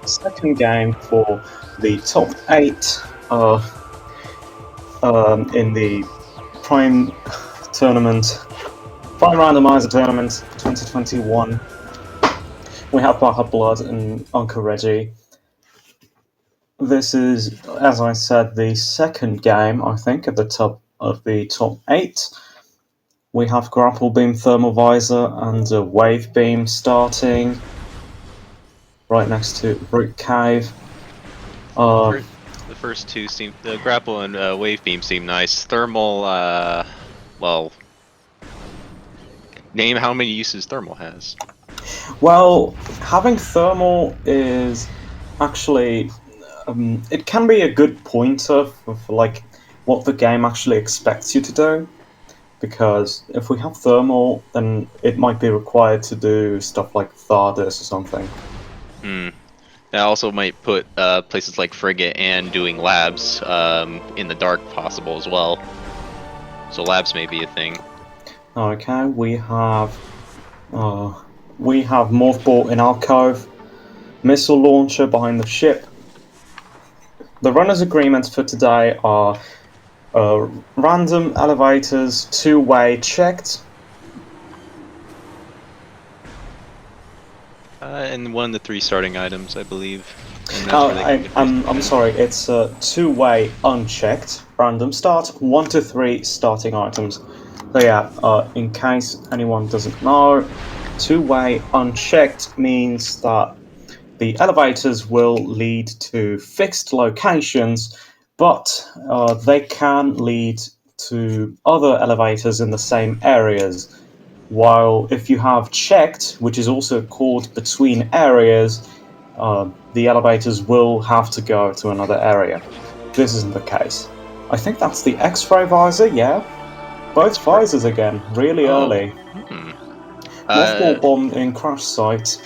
second game for the top 8 in the Prime Tournament, Prime Randomizer Tournament 2021. We have BajaBlood and UncleReggie. This is, as I said, the second game, I think, at the top of the top 8. We have Grapple Beam, Thermal Visor, and a Wave Beam starting right next to Root Cave. The first two seem, the grapple and wave beam seem nice. Thermal, well, name how many uses thermal has. Well, having thermal is actually it can be a good pointer for like what the game actually expects you to do. Because if we have thermal, then it might be required to do stuff like Thardus or something. That also might put places like Frigate and doing labs in the dark possible as well. So labs may be a thing. Okay, we have Morphball in Alcove, missile launcher behind the ship. The runners' agreements for today are random elevators, two-way checked. And one of the 3 starting items, I believe. I'm sorry, it's two-way unchecked, random start, 1 to 3 starting items. So yeah, in case anyone doesn't know, two-way unchecked means that the elevators will lead to fixed locations, but they can lead to other elevators in the same areas. While if you have checked, which is also called between areas, the elevators will have to go to another area. This isn't the case. I think that's the X-ray visor, yeah? Both visors again, really early. Mothball bomb in crash site.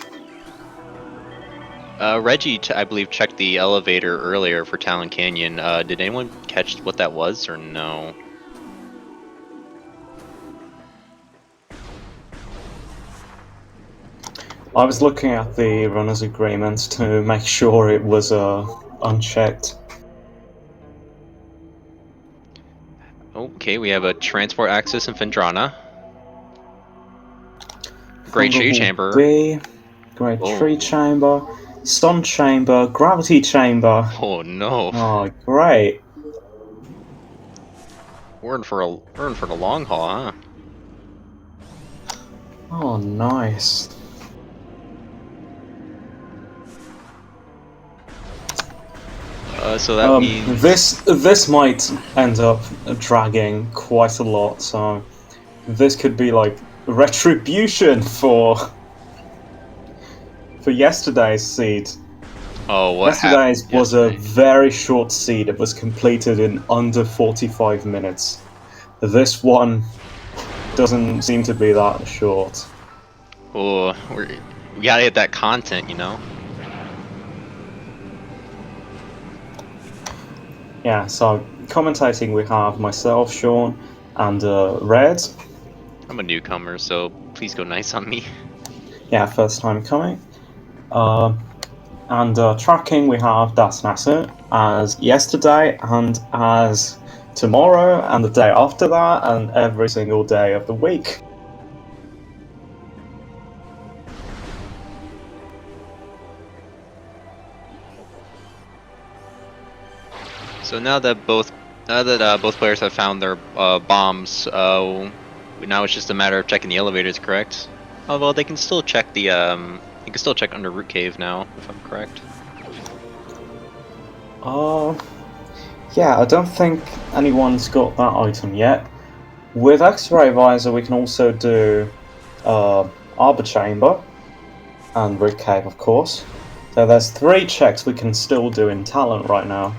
Reggie, I believe, checked the elevator earlier for Talon Canyon. Did anyone catch what that was, or no? I was looking at the runner's agreements to make sure it was unchecked. Okay, we have a transport access in Fendrana. Great tree chamber. B, great tree chamber, stun chamber, gravity chamber. Oh no! Oh, great! We're in for the long haul, huh? Oh, nice. So that means this might end up dragging quite a lot. So this could be like retribution for yesterday's seed. Oh, what Yesterday's was a very short seed. It was completed in under 45 minutes. This one doesn't seem to be that short. Oh, we gotta get that content, you know? Yeah, so commentating we have myself, Sean, and Red. I'm a newcomer, so please go nice on me. Yeah, first time coming. And tracking we have Das Nasser as yesterday and as tomorrow and the day after that and every single day of the week. So now that both players have found their bombs, now it's just a matter of checking the elevators, correct? Oh well, they can still check the they can still check under Root Cave now, if I'm correct. Yeah, I don't think anyone's got that item yet. With X-ray visor, we can also do Arbor Chamber and Root Cave, of course. So there's 3 checks we can still do in Talent right now.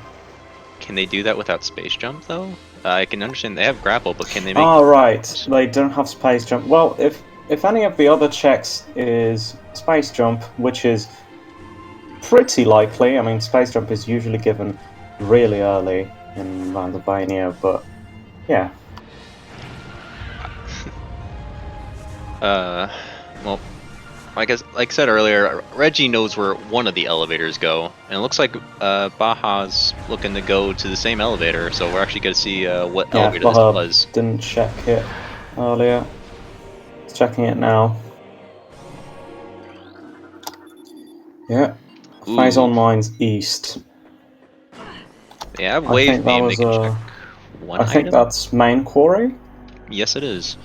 Can they do that without space jump though? I can understand they have grapple, but can they make? Oh right, they don't have space jump. Well, if any of the other checks is space jump, which is pretty likely. I mean, space jump is usually given really early in Randomania, but yeah. Well, like I said earlier, Reggie knows where one of the elevators go, and it looks like Baja's looking to go to the same elevator. So we're actually going to see what Yeah, elevator this Baja was. didn't check it earlier. It's checking it now. Yeah. Phase Ooh, on mine's east. they have I wave think that beam. They was can check one I think item. that's main quarry. Yes, it is.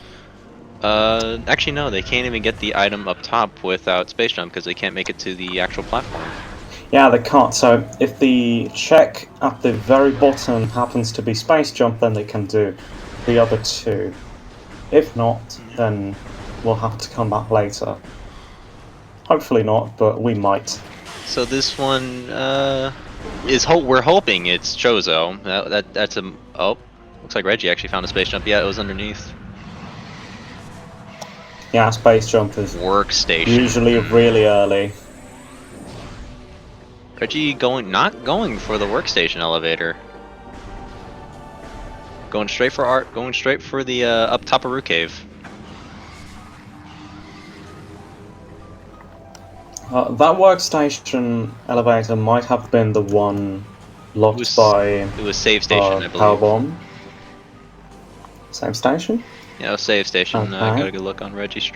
Actually no, they can't even get the item up top without space jump because they can't make it to the actual platform. Yeah, they can't. So if the check at the very bottom happens to be space jump, then they can do the other two. If not, then we'll have to come back later. Hopefully not, but we might. So this one we're hoping it's Chozo. That's a oh, looks like Reggie actually found a space jump. Yeah, it was underneath. Yeah, space jump is Workstation. usually really early. Reggie not going for the workstation elevator. Going straight for art. Going straight for the up top of Root Cave. That workstation elevator might have been the one locked by It was save station, I power believe. bomb. Same station? Yeah, save station. Got Okay. a good look on Reggie's So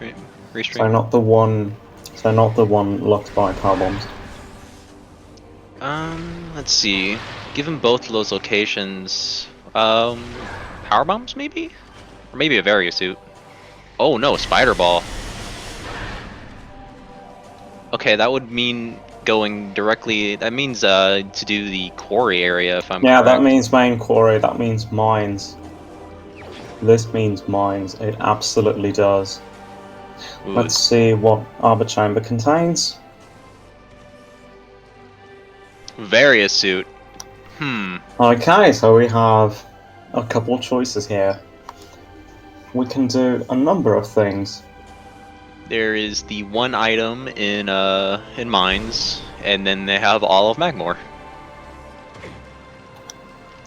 restream. not the one. So not the one locked by power bombs. Let's see. Given both of those locations, power bombs maybe, or maybe a various suit. Oh no, spider ball. Okay, that would mean going directly. That means to do the quarry area, if I'm Yeah, that correct. means main quarry. That means mines. This means mines. It absolutely does. Ooh, Let's see what Arbor Chamber contains. various suit. Okay, so we have a couple choices here. We can do a number of things. There is the one item in mines, and then they have all of Magmore, or at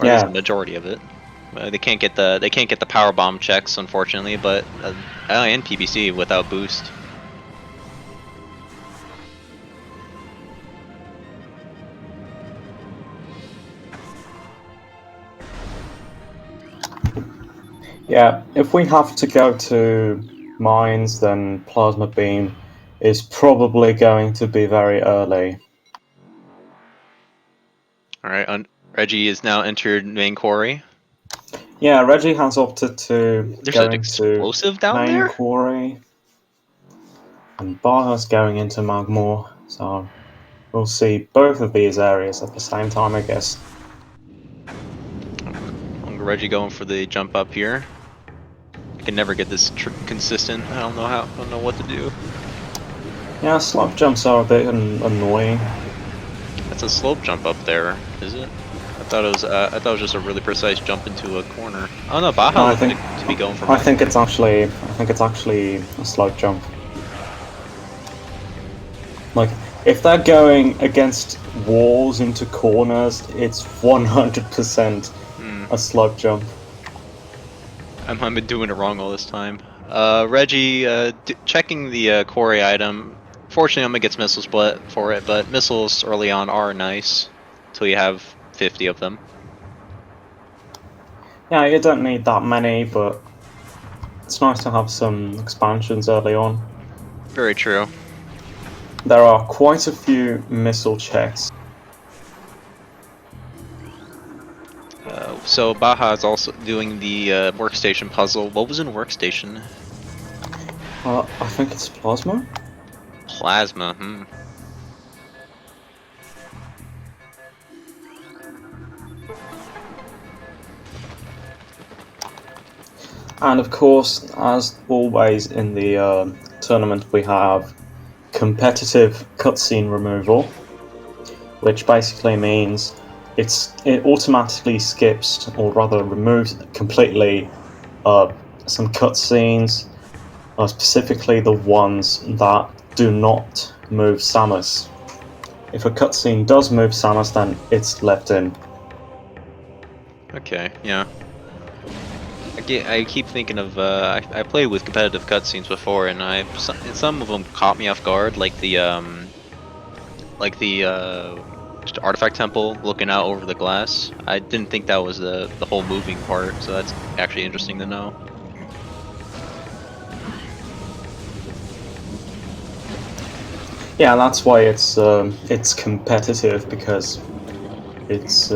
least the Yeah, majority of it. They can't get the power bomb checks, unfortunately, but and PBC without boost. yeah. If we have to go to mines, then Plasma Beam is probably going to be very early. All right, Reggie is now entered main quarry. Yeah, Reggie has opted to There's go an into explosive down main there. quarry, and Baja's going into Magmore. So we'll see both of these areas at the same time, I guess. Reggie going for the jump up here. I can never get this consistent. I don't know what to do. Yeah, slope jumps are a bit annoying. That's a slope jump up there, is it? I thought it was just a really precise jump into a corner. Oh no, Baja No, looks to be going for I think Magmore. it's actually a slope jump. Like, if they're going against walls into corners, it's 100% a slope jump. I've been doing it wrong all this time. Reggie, checking the quarry item. Fortunately, I'm gonna get missile split for it, but missiles early on are nice until you have 50 of them. Yeah, you don't need that many, but it's nice to have some expansions early on. Very true. There are quite a few missile checks. So Baja is also doing the workstation puzzle. What was in workstation? I think it's plasma. Plasma. And of course, as always in the tournament, we have competitive cutscene removal, which basically means it automatically skips, or rather removes completely, some cutscenes, specifically the ones that do not move Samus. If a cutscene does move Samus, then it's left in. Okay, yeah. Yeah, I keep thinking of I played with competitive cutscenes before, and some of them caught me off guard, like the just artifact temple looking out over the glass. I didn't think that was the whole moving part, so that's actually interesting to know. Yeah, that's why it's competitive, because it's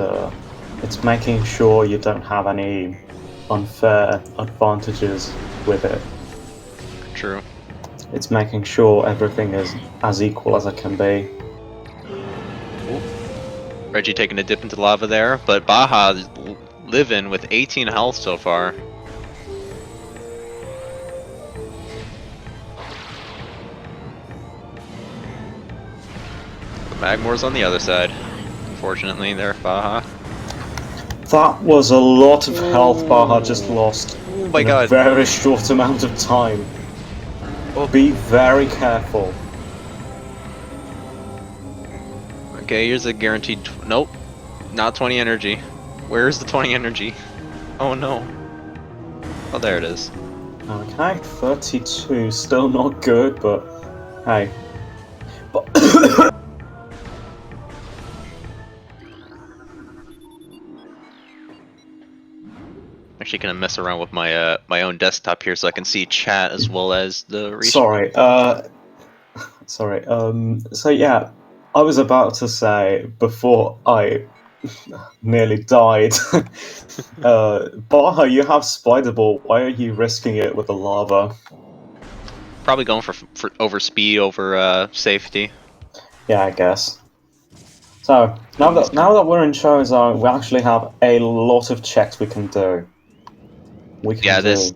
making sure you don't have any unfair advantages with it. True. It's making sure everything is as equal as it can be. Ooh. Reggie taking a dip into lava there, but Baja is living with 18 health so far. The Magmore's on the other side. Unfortunately, there, Baja. That was a lot of health Baja just lost Oh my in god. a very short amount of time. Oh. Be very careful. Okay, here's a guaranteed. Nope, not 20 energy. Where's the 20 energy? Oh no. Oh, there it is. Okay, 32, still not good, but hey. But Actually, gonna mess around with my my own desktop here so I can see chat as well as the respawn. sorry, so yeah, I was about to say, before I nearly died, Baja, you have Spider Ball, why are you risking it with the lava? Probably going for over speed over safety. Yeah, I guess. So, now that we're in Charizard, we actually have a lot of checks we can do. We can Yeah, do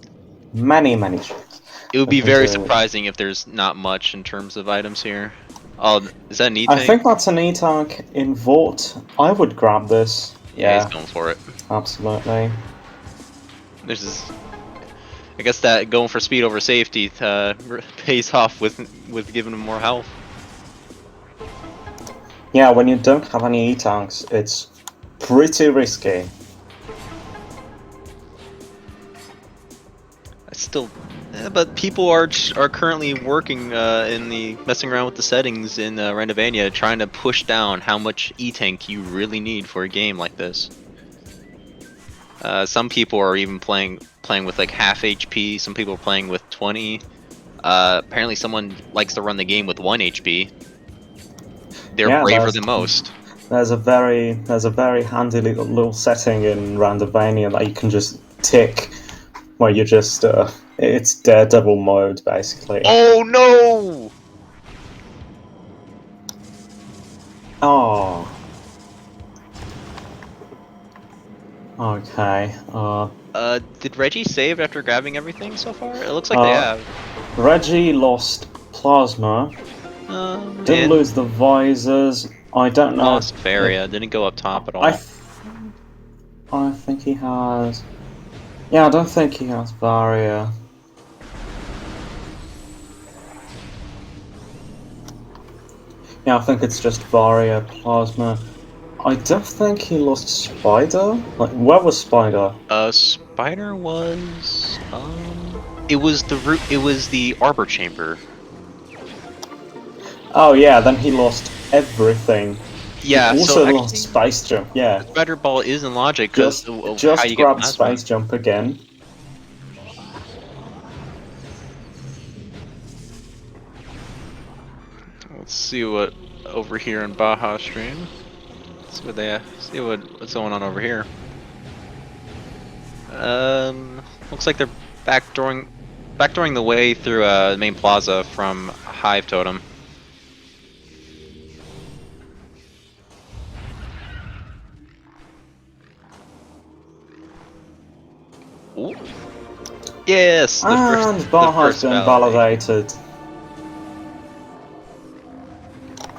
many checks. it would We be can very do... surprising if there's not much in terms of items here. Oh, is that an I E-Tank? think that's an E-Tank in Vort. I would grab this. Yeah, he's Yeah, going for it. absolutely. This is, I guess that going for speed over safety pays off with giving him more health. Yeah, when you don't have any E-Tanks, it's pretty risky. I still, but people are currently working in the messing around with the settings in Randomania, trying to push down how much E-Tank you really need for a game like this. Some people are even playing with like half HP. Some people are playing with 20. Apparently, someone likes to run the game with 1 HP. They're Yeah, braver than most. there's a very handy little setting in Randomania that you can just tick, where you just it's Daredevil mode basically. Oh no! Oh. Okay. Did Reggie save after grabbing everything so far? It looks like they have. Reggie lost Plasma. Didn't And lose the visors. I don't know. lost Varia. Didn't go up top at all. I think he has. Yeah, I don't think he has Varia. Yeah, I think it's just Varia, Plasma. I don't think he lost Spider. Like, where was Spider? Spider was it was the Arbor Chamber. Oh yeah, then he lost everything. Yeah, He so also lost actually, Space Jump. Yeah, the Spider Ball is in logic because of how just you get grab plasma. Space Jump again. Let's see what over here in Baja stream. Let's see what what's going on over here. Looks like they're backdooring the way through the main plaza from Hive Totem. Ooh. Yes, And Baja's first been validate. validated.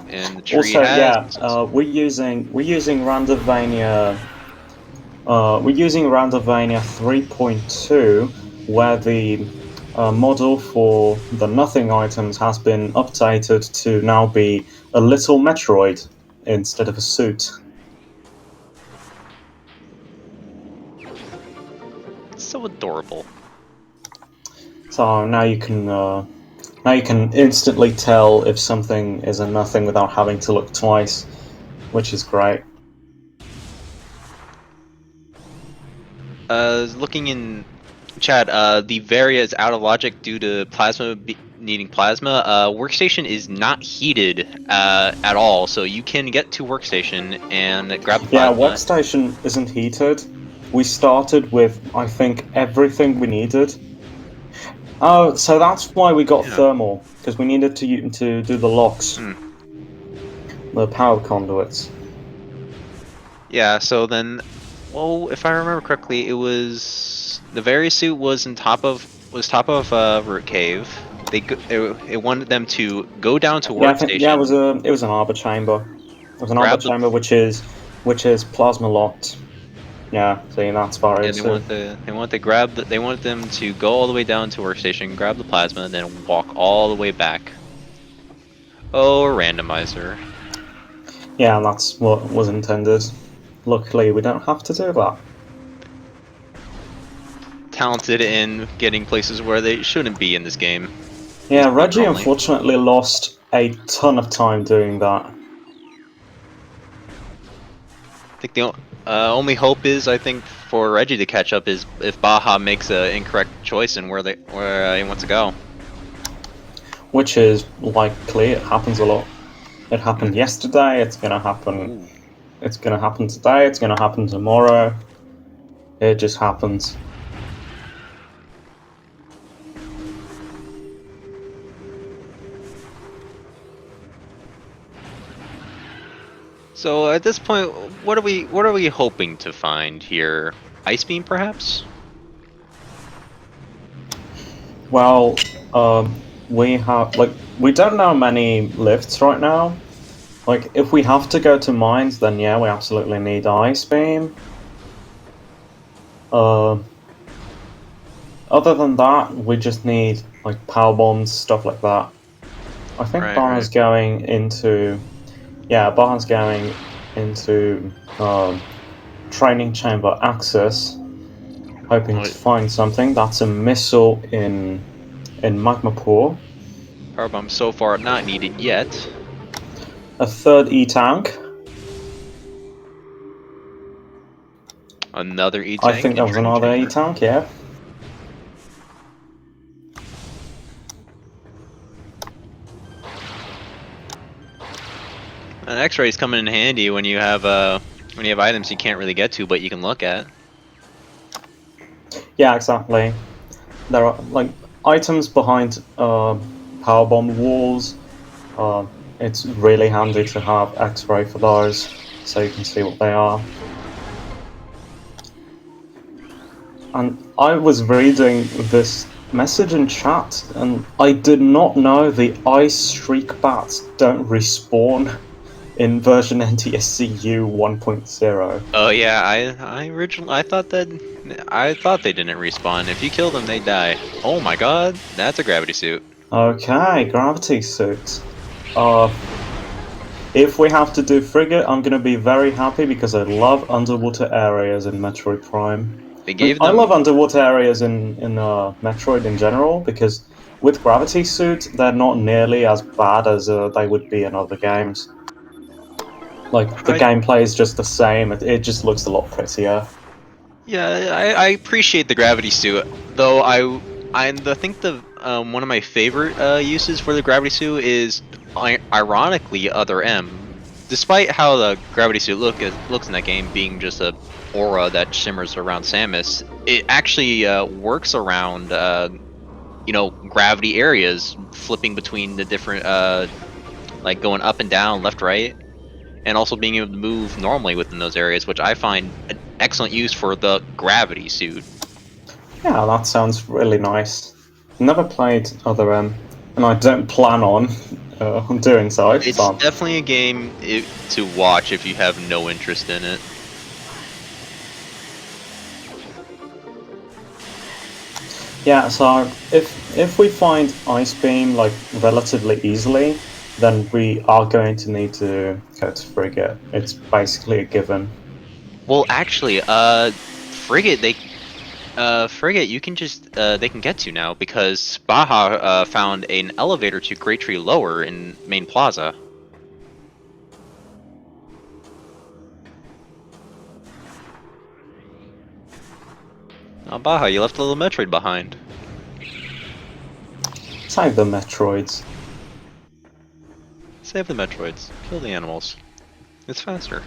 And the tree Also, has. yeah, we're using Randomania. We're using Randomania 3.2, where the model for the nothing items has been updated to now be a little Metroid instead of a suit. so adorable. So now you can instantly tell if something is a nothing without having to look twice, which is great. Looking in chat, the Varia is out of logic due to plasma needing plasma. Workstation is not heated at all, so you can get to workstation and grab the Yeah, plasma. workstation isn't heated. We started with, I think, everything we needed. Oh, so that's why we got thermal, because we needed to do the locks, the power conduits. Yeah, so then, well, if I remember correctly, it was the Varia suit was top of Root Cave. It wanted them to go down to Yeah, I think workstation. it was an arbor chamber. It was an arbor Grab the chamber, which is plasma locked. Yeah, see, that's Varia Yeah, suit. they want them to go all the way down to workstation, grab the plasma, and then walk all the way back. Oh, randomizer. Yeah, that's what was intended. Luckily, we don't have to do that. Talented in getting places where they shouldn't be in this game. Yeah, Reggie Normally. unfortunately lost a ton of time doing that. I think the only hope is, I think, for Reggie to catch up is if Baja makes an incorrect choice in where he wants to go. Which is likely. It happens a lot. It happened yesterday. It's gonna happen. Ooh. It's gonna happen today. It's gonna happen tomorrow. It just happens. So at this point, what are we hoping to find here? Ice beam, perhaps? Well, we don't know many lifts right now. Like, if we have to go to mines, then yeah, we absolutely need ice beam. Other than that, we just need like power bombs, stuff like that. I think Baja's going into, Baja's going into training chamber access, hoping to find something. That's a missile in magma pool. Power bomb so far not needed yet. A third E-tank. Another E-tank. I think that was another E-tank, yeah. An X-ray is coming in handy when you have items you can't really get to, but you can look at. Yeah, exactly. There are like items behind power bomb walls. It's really handy to have X-ray for those, so you can see what they are. And I was reading this message in chat, and I did not know the ice streak bats don't respawn in version NTSCU 1.0. Oh yeah, I thought they didn't respawn. If you kill them, they die. Oh my god, that's a gravity suit. Okay, gravity suits. If we have to do frigate, I'm gonna be very happy because I love underwater areas in Metroid Prime. I love underwater areas in Metroid in general because with gravity suit, they're not nearly as bad as they would be in other games. Like, the gameplay is just the same, it just looks a lot prettier. Yeah, I appreciate the gravity suit, though I think the one of my favorite uses for the gravity suit is ironically Other M. Despite how the gravity suit looks in that game being just a aura that shimmers around Samus, it actually works around gravity areas, flipping between the different like going up and down, left, right, and also being able to move normally within those areas, which I find an excellent use for the gravity suit. Yeah, that sounds really nice. Never played Other M, and I don't plan on doing so. It's definitely a game to watch if you have no interest in it. Yeah, so if we find Ice Beam like relatively easily, then we are going to need to go to Frigate. It's basically a given. Well, actually, Frigate, Frigate, you can just they can get to now because Baja found an elevator to Great Tree Lower in Main Plaza. Oh, Baja, you left a little Metroid behind. Save the Metroids. Save the Metroids. Kill the animals. It's faster.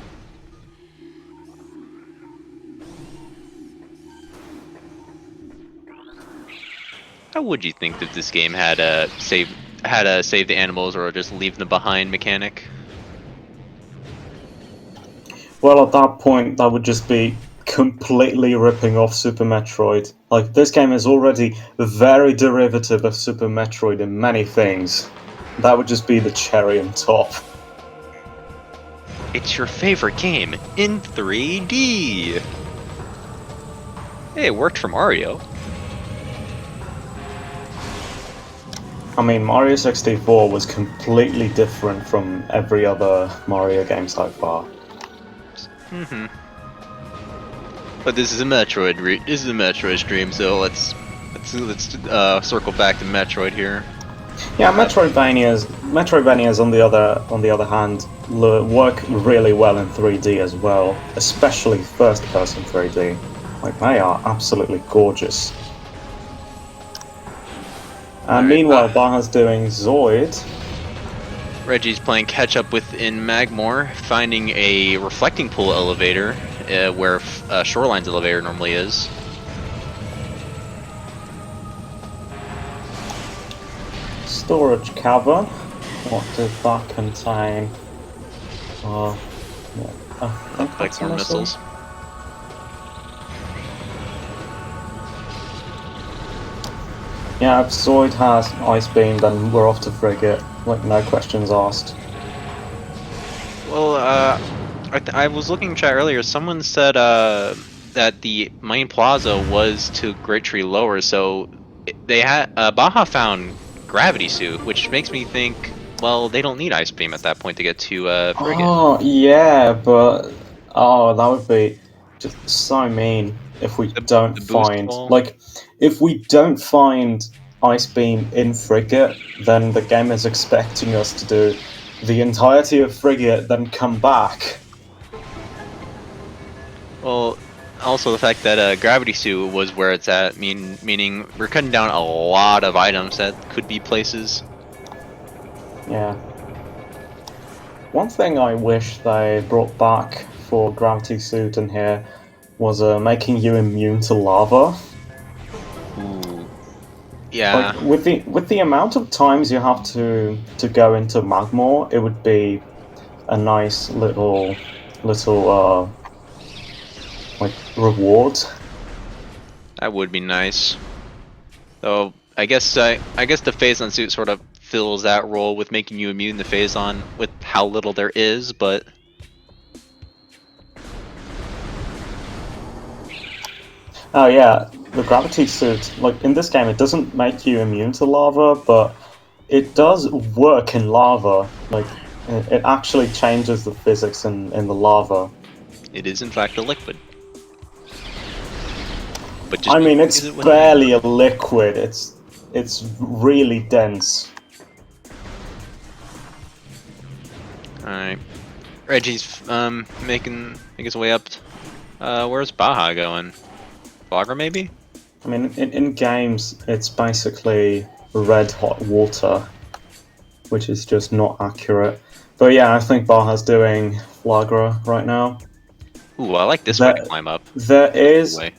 How would you think that this game had a save the animals or just leave them behind mechanic? Well, at that point, that would just be completely ripping off Super Metroid. Like, this game is already very derivative of Super Metroid in many things. That would just be the cherry on top. It's your favorite game in 3D. Hey, it worked for Mario. I mean, Mario 64 was completely different from every other Mario game so far. Mm-hmm. But this is a Metroid. This is a Metroid stream, so let's circle back to Metroid here. Yeah, Metroidvanias on the other hand work really well in 3D as well, especially first-person 3D. Like, they are absolutely gorgeous. And meanwhile, Baja's doing Zoid. Reggie's playing catch-up within Magmore, finding a reflecting pool elevator where Shoreline's elevator normally is. Storage cavern. What did that contain? Yeah, I think Like that's more what I saw. missiles. Yeah, if Zoid has Ice Beam, then we're off to Frigate. Like, no questions asked. Well, I was looking in chat earlier. Someone said that the main plaza was to Great Tree Lower, so they had Baja found Gravity Suit, which makes me think, well, they don't need Ice Beam at that point to get to Frigate. Oh, yeah, but... Oh, that would be just so mean if we don't the boost find... wall? Like, if we don't find Ice Beam in Frigate, then the game is expecting us to do the entirety of Frigate, then come back. Well, also the fact that Gravity Suit was where it's at, meaning we're cutting down a lot of items that could be places. Yeah. One thing I wish they brought back for Gravity Suit in here was making you immune to lava. Ooh. Yeah. Like, with the amount of times you have to go into Magmore, it would be a nice little like reward. That would be nice. Though I guess the Phazon suit sort of fills that role with making you immune to Phazon with how little there is, but Oh yeah, the Gravity Suit, like in this game, it doesn't make you immune to lava, but it does work in lava. Like, it actually changes the physics in the lava. it is in fact a liquid. But just I mean, it's use it when barely a liquid. It's really dense. Alright. Reggie's making his way up. Where's Baja going? Flogger maybe? I mean, in games, it's basically red hot water, which is just not accurate. But yeah, I think Baja's doing Flagra right now. Ooh, I like this way to climb up. There is Way.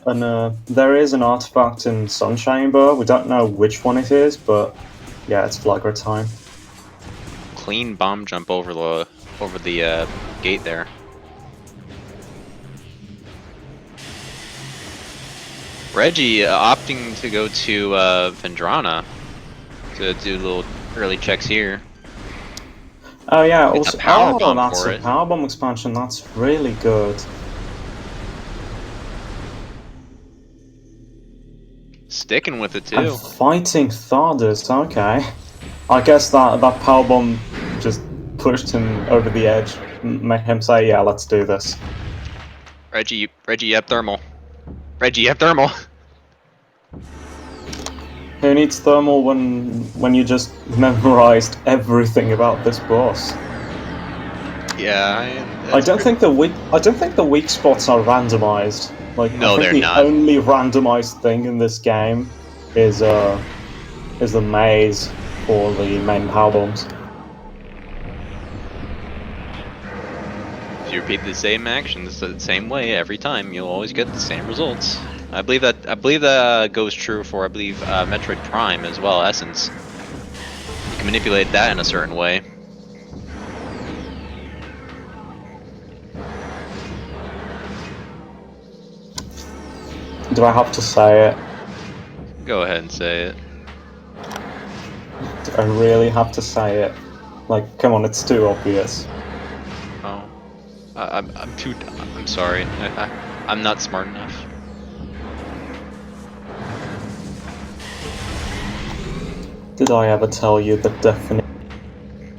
there is an artifact in Sun Chamber. We don't know which one it is, but yeah, it's Flagra time. Clean bomb jump over the gate there. Reggie opting to go to Vendrana to do little early checks here. Oh yeah, It's also a power bomb that's for a it. power bomb expansion. That's really good. Sticking with it And too. fighting Thardus, okay. I guess that power bomb just pushed him over the edge, made him say, "Yeah, let's do this." Reggie, you have thermal. Reggie, you have thermal. Who needs thermal when you just memorized everything about this boss? Yeah, I don't think the weak spots are randomized. Like, I No, think they're the not. only randomized thing in this game is the maze for the main power bombs. If you repeat the same actions the same way every time, you'll always get the same results. I believe that goes true for Metroid Prime as well. Essence, you can manipulate that in a certain way. Do I have to say it? Go ahead and say it. Do I really have to say it? Like, come on, it's too obvious. Oh, I'm too. I'm sorry. I'm not smart enough. Did I ever tell you the definition?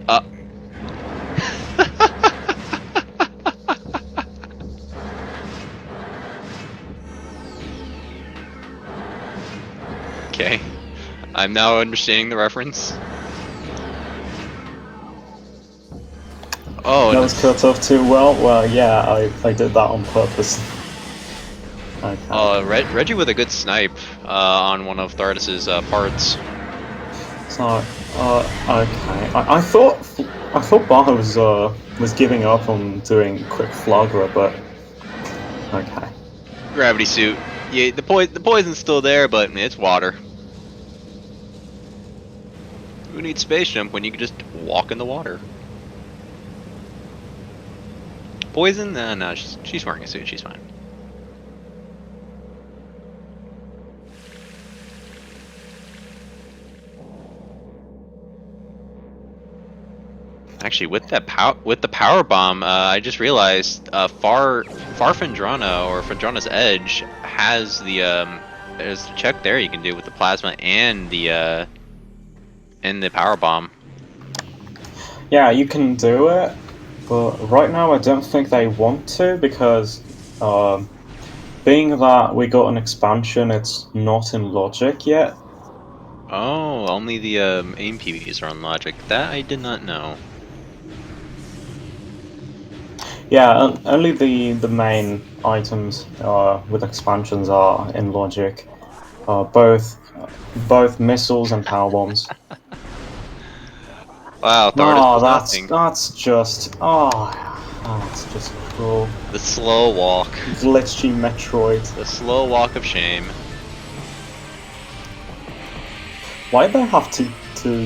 Uh. Okay, I'm now understanding the reference. Oh, That was cut off too well? Well, yeah, I did that on purpose. Okay. Reggie with a good snipe on one of Thardis's parts. So, okay. I thought Baja was giving up on doing quick flogger, but okay. Gravity suit. Yeah, the poison's still there, but it's water. Who needs space jump when you can just walk in the water? Poison? No, she's wearing a suit. She's fine. Actually, with the power bomb, I just realized Far Fandrana or Fandrana's Edge has there's a check there you can do with the plasma and the power bomb. Yeah, you can do it, but right now I don't think they want to because, being that we got an expansion, it's not in logic yet. Oh, only the aim PBs are on logic. That I did not know. Yeah, only the main items with expansions are in logic. Both missiles and power bombs. Wow, Thardis Oh, was nothing. that's just that's just cruel. The slow walk. Glitchy Metroid. The slow walk of shame. Why do they have to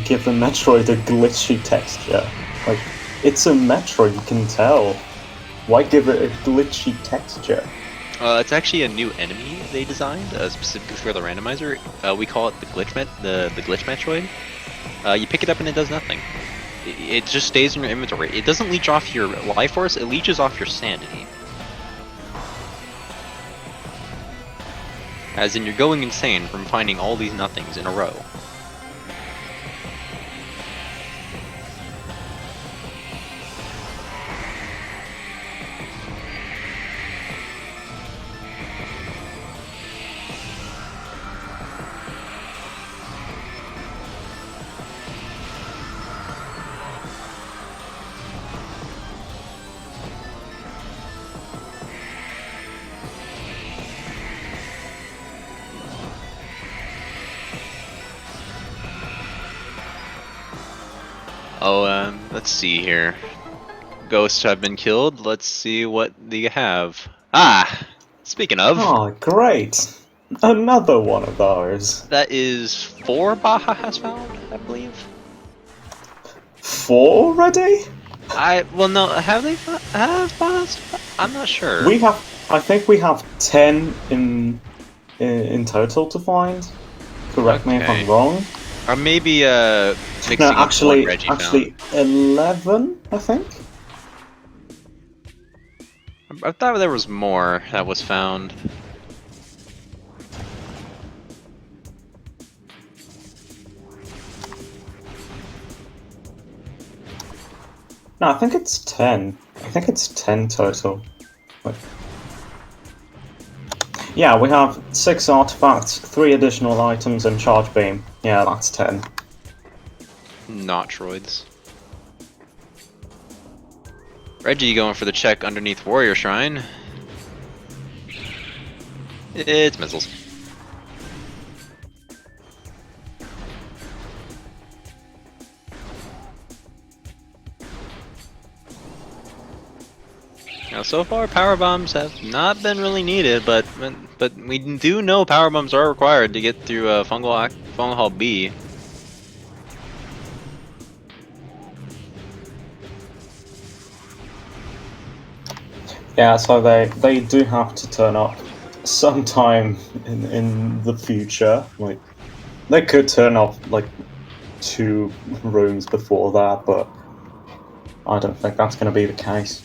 give the Metroid a glitchy texture? Like, it's a Metroid, you can tell. Why give it a glitchy texture? It's actually a new enemy they designed specifically for the randomizer. We call it the glitch Metroid. You pick it up and it does nothing. It just stays in your inventory. It doesn't leech off your life force. It leeches off your sanity. As in, you're going insane from finding all these nothings in a row. Oh, let's see here. Ghosts have been killed. Let's see what they have. Ah! Speaking of, Oh, great! Another one of those. that is 4 Baja has found, I believe. 4 already? Well, no, have they have Baja's? I'm not sure. I think we have 10 in total to find. Correct me if I'm Okay. wrong. Or maybe mixing No, up the one Reggie actually, 11, I think. found. I thought there was more that was found. No, I think it's 10. I think it's 10 total. But Yeah, we have 6 artifacts, 3 additional items, and charge beam. Yeah, that's 10. Not Troids. Reggie going for the check underneath Warrior Shrine. It's missiles. Now, so far, power bombs have not been really needed, but we do know power bombs are required to get through Fungal Hall B. Yeah, so they do have to turn up sometime in the future. Like, they could turn up like 2 rooms before that, but I don't think that's going to be the case.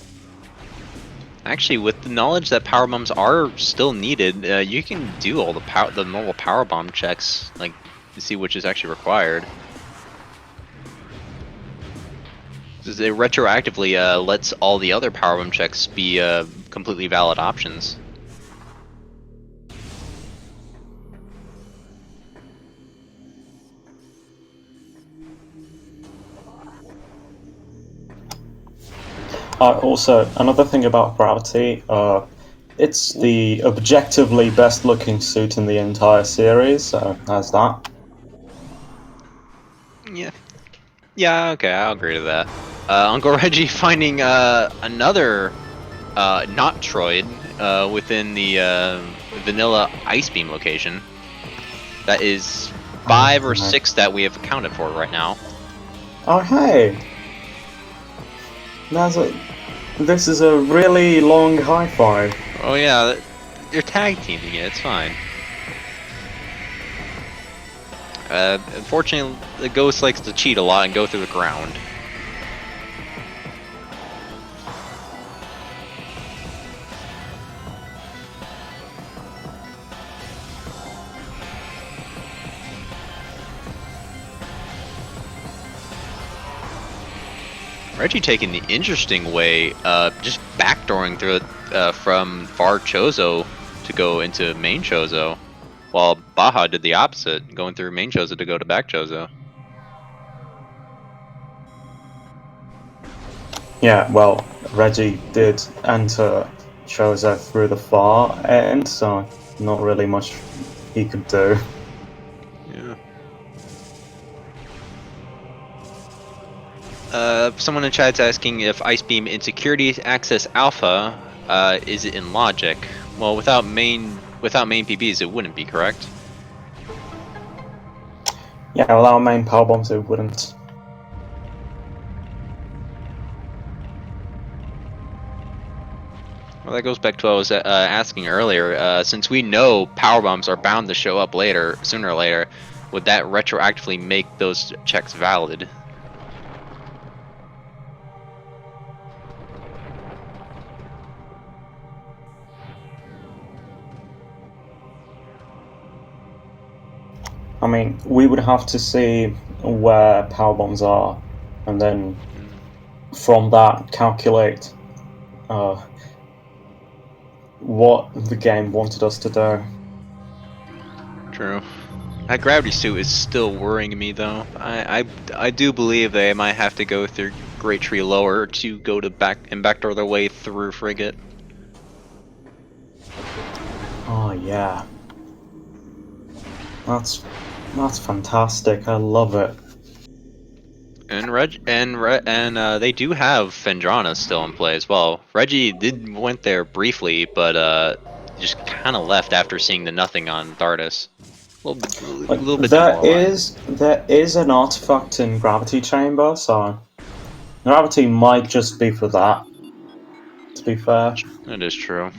Actually, with the knowledge that power bombs are still needed, you can do all the normal power bomb checks, like to see which is actually required. It retroactively lets all the other power bomb checks be completely valid options. Also, another thing about Gravity, it's the objectively best looking suit in the entire series, so there's that. Yeah. Yeah, okay, I'll agree to that. UncleReggie finding another not Troid within the vanilla Ice Beam location. That is 5 or 6 that we have accounted for right now. Oh hey! This is a really long high five. Oh yeah, they're tag teaming it, it's fine. Unfortunately, the ghost likes to cheat a lot and go through the ground. Reggie taking the interesting way, just backdooring through it from far Chozo to go into main Chozo, while Baja did the opposite, going through main Chozo to go to back Chozo. Yeah, well, Reggie did enter Chozo through the far end, so not really much he could do. Yeah. Someone in chat's asking if Ice Beam in Security Access Alpha is it in logic? Well, without main PBs, it wouldn't be, correct? Yeah, without main power bombs, it wouldn't. Well, that goes back to what I was asking earlier. Since we know power bombs are bound to show up later, sooner or later, would that retroactively make those checks valid? I mean, we would have to see where power bombs are, and then from that calculate what the game wanted us to do. True. That gravity suit is still worrying me, though. I do believe they might have to go through Great Tree Lower to go to backdoor their way through Frigate. Oh yeah, that's fantastic. I love it. And they do have Fendrana still in play as well. Reggie went there briefly, but just kind of left after seeing the nothing on Thardus. A little bit demoralized. There is an artifact in Gravity Chamber, so Gravity might just be for that. To be fair. That is true.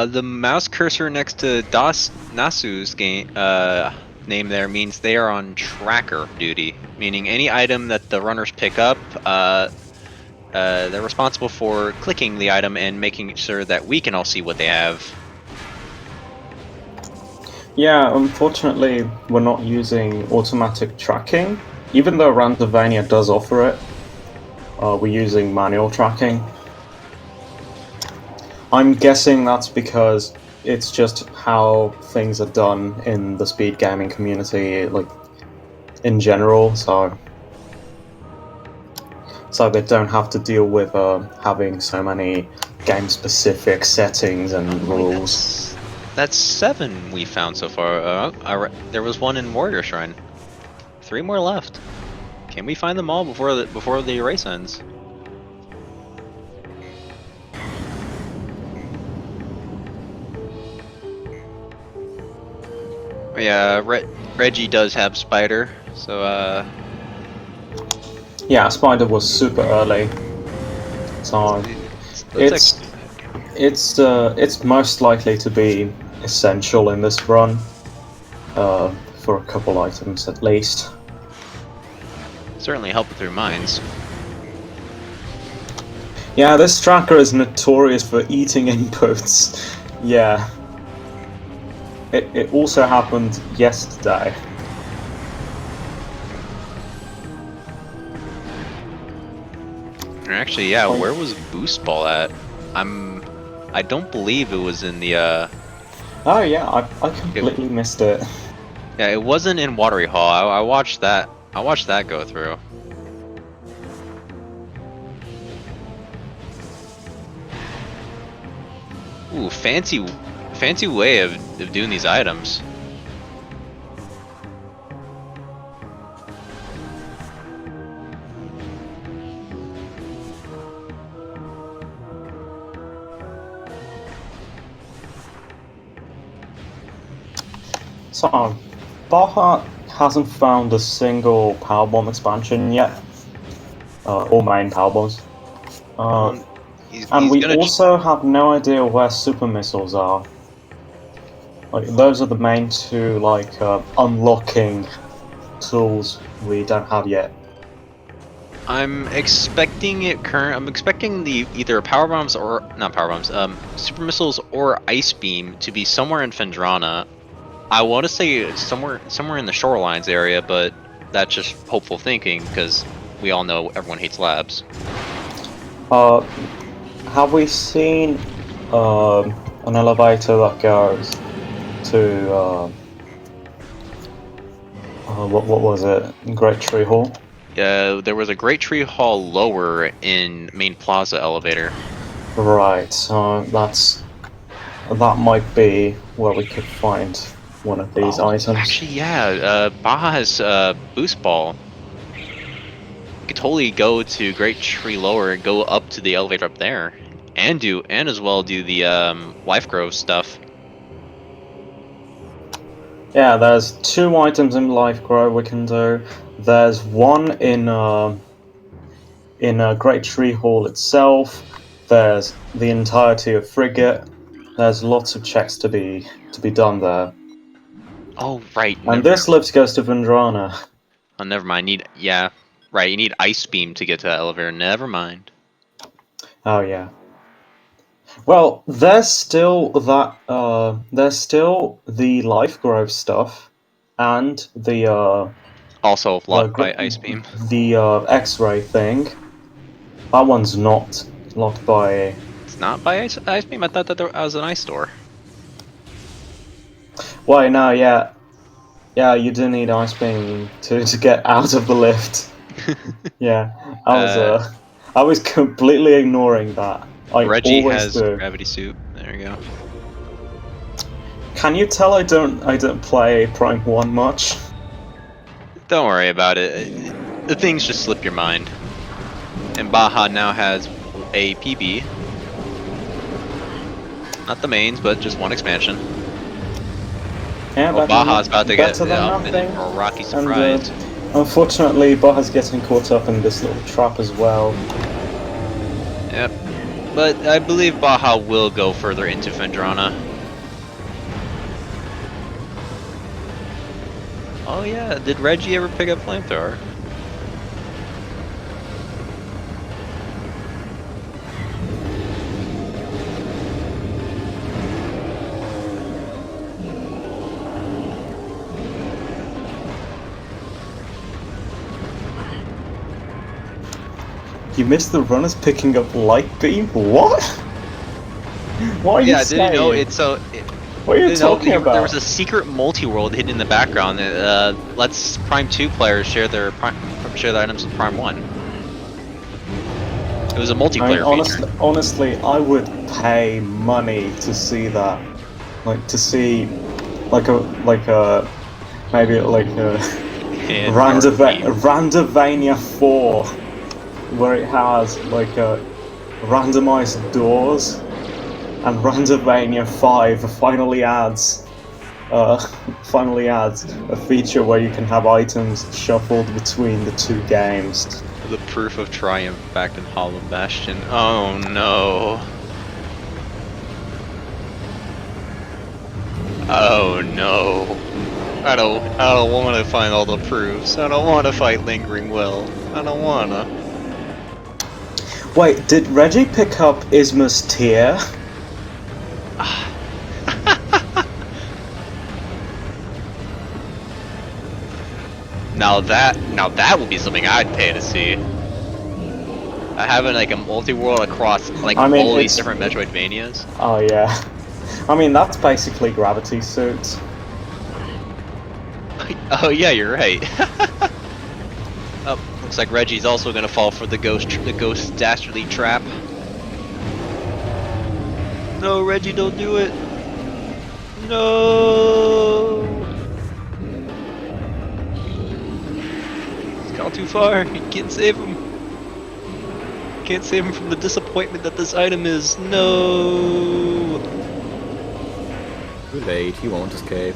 The mouse cursor next to Nasu's name there means they are on tracker duty, meaning any item that the runners pick up, they're responsible for clicking the item and making sure that we can all see what they have. Yeah, unfortunately, we're not using automatic tracking. Even though Randomizer does offer it, we're using manual tracking. I'm guessing that's because it's just how things are done in the speed gaming community, like, in general, so they don't have to deal with having so many game-specific settings and rules. That's 7 we found so far. There was one in Warrior Shrine. 3 more left. Can we find them all before the race ends? Yeah, Reggie does have Spider, so Yeah, Spider was super early, so it's most likely to be essential in this run, for a couple items at least. certainly help through mines. Yeah, this tracker is notorious for eating inputs. Yeah. It also happened yesterday. Actually, yeah, where was Boost Ball at? I don't believe it was in the Oh yeah, I completely missed it. Yeah, it wasn't in Watery Hall. I watched that. I watched that go through. Ooh, fancy way of doing these items. So, Baja hasn't found a single power bomb expansion yet, or main power bombs. And we also have no idea where super missiles are. Like, those are the main two, like, unlocking tools we don't have yet. I'm expecting the either power bombs or not power bombs, super missiles or ice beam to be somewhere in Fendrana. I want to say somewhere in the shorelines area, but that's just hopeful thinking because we all know everyone hates labs. Have we seen an elevator that goes to what was it? Great Tree Hall? Yeah, there was a Great Tree Hall lower in Main Plaza elevator. Right, so that might be where we could find one of these items. Actually, yeah, Baja has Boost Ball. You could totally go to Great Tree Lower and go up to the elevator up there, and as well do the Life Grove stuff. Yeah, there's 2 items in Life Grow we can do. There's one in Great Tree Hall itself. There's the entirety of Frigate. There's lots of checks to be done there. Oh right. And this lift goes to Vendrana. Oh, never mind. You need Ice Beam to get to that elevator. Never mind. Oh yeah. Well, there's still that. There's still the Life Grove stuff, and the Also locked by Ice Beam. The X-ray thing. That one's not locked by. It's not by Ice Beam. I thought that there was an ice door. Wait, no, yeah, you do need Ice Beam to get out of the lift. Yeah, I was completely ignoring that. Reggie has gravity suit. There you go. Can you tell I don't play Prime 1 much? Don't worry about it. The things just slip your mind. And Baja now has a PB. Not the mains, but just one expansion. Yeah, well, Baja's about to get up in a rocky surprise. And, unfortunately, Baja's getting caught up in this little trap as well. Yep. But I believe Baja will go further into Fendrana. Oh yeah, did Reggie ever pick up Flamethrower? You missed the runners picking up light beam? What? What are you Yeah, saying? did you know it's so? What are you talking There about? was a secret multi-world hidden in the background that lets Prime 2 players share their items with Prime 1. It was a I mean, multiplayer feature. honestly, I would pay money to see that. Like, to see, maybe like a And RP. Randovania 4, where it has, like, randomized doors, and Randovania 5 finally adds a feature where you can have items shuffled between the two games. The proof of triumph back in Hollow Bastion. Oh no. Oh no. I don't want to find all the proofs. I don't want to fight Lingering Will. I don't wanna. Wait, did Reggie pick up Isma's tear? Now that would be something I'd pay to see. Having like a multi-world across like I mean, all these it's- different Metroidvanias. Oh yeah. I mean, that's basically Gravity Suits. Oh yeah, you're right. Oh, looks like Reggie's also gonna fall for the ghost dastardly trap. No, Reggie, don't do it. No. He's gone too far. You can't save him. Can't save him from the disappointment that this item is. No. Too late, he won't escape.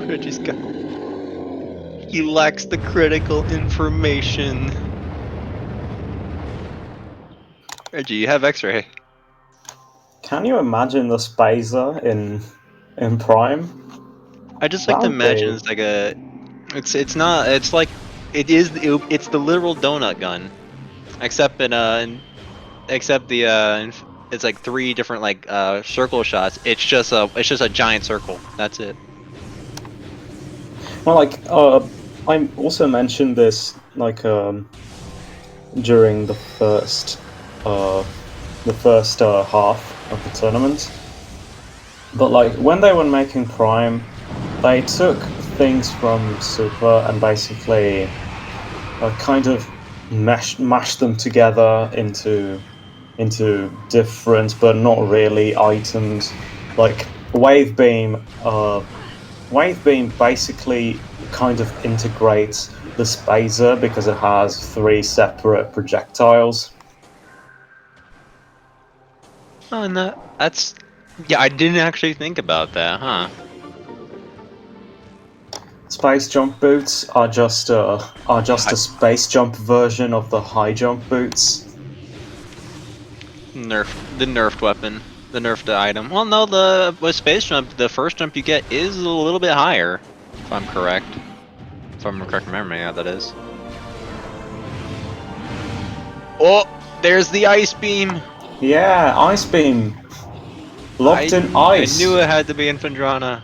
Reggie's got. He lacks the critical information. Reggie, you have X-ray. Can you imagine the Spazer in Prime? I just like to That would imagine be- it's like a. It's not. It's like it is. It's the literal donut gun, except it's like 3 different like circle shots. It's just a giant circle. That's it. Well, like, I also mentioned this, like, during the first half of the tournament. But, like, when they were making Prime, they took things from Super and basically kind of mashed them together into different, but not really, items. Like, Wave Beam basically kind of integrates the Spazer because it has 3 separate projectiles. Oh, and that's. Yeah, I didn't actually think about that, huh? Space jump boots are just a space jump version of the high jump boots. The nerfed weapon, the nerfed item. Well, no, with space jump, the first jump you get is a little bit higher, if I'm correct. If I'm correct in memory, yeah, that is. Oh, there's the ice beam. Yeah, ice beam. Locked in ice. I knew it had to be in Phendrana.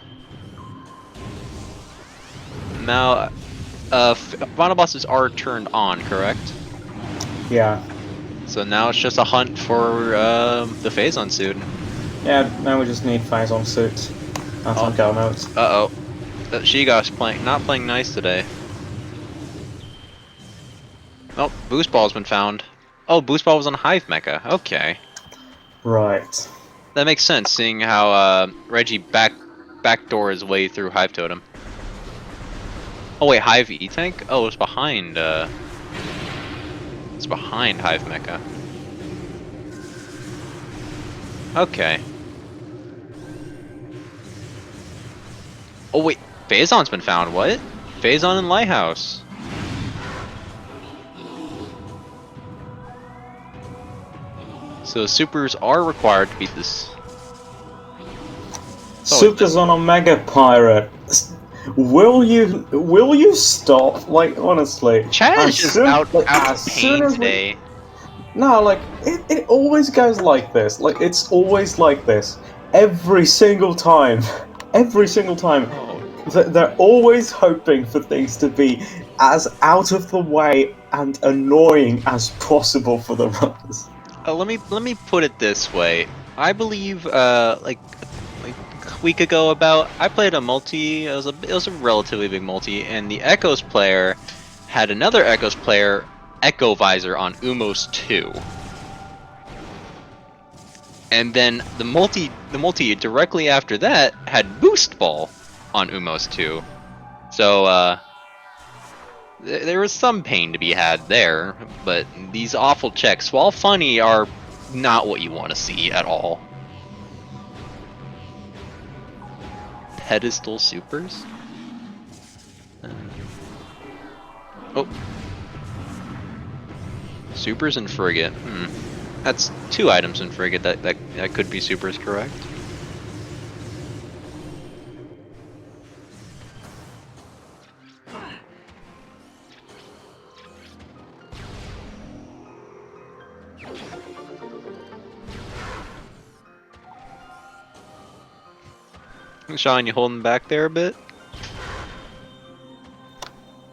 Now, final bosses are turned on, correct? Yeah. So now it's just a hunt for the Phazon suit. Yeah, now we just need Phazon suit. That's on go notes. Uh-oh. Shiga's not playing nice today. Oh, Boost Ball's been found. Oh, Boost Ball was on Hive Mecha. Okay. Right. That makes sense, seeing how Reggie backdoor his way through Hive Totem. Oh wait, Hive E-Tank? Oh, it's behind, it's behind Hive Mecha. Okay. Oh wait, Phazon's been found, what? Phazon and Lighthouse. So supers are required to beat this. Supers on Omega Pirate. Will you stop? Like, honestly. Chad is just out as of soon pain as today. No, like, it always goes like this. Like, it's always like this. every single time. Every single time. They're always hoping for things to be as out of the way and annoying as possible for the runners. Let me put it this way. I believe like a week ago about I played a multi. It was a relatively big multi, and the Echoes player had another Echoes player Echo Visor on Umos 2. And then the multi directly after that had Boost Ball on Umos 2. So there was some pain to be had there, but these awful checks, while funny, are not what you want to see at all. Pedestal supers? Oh. Supers and Frigate. That's 2 items in Frigate that could be supers, correct? Sean, you holding back there a bit?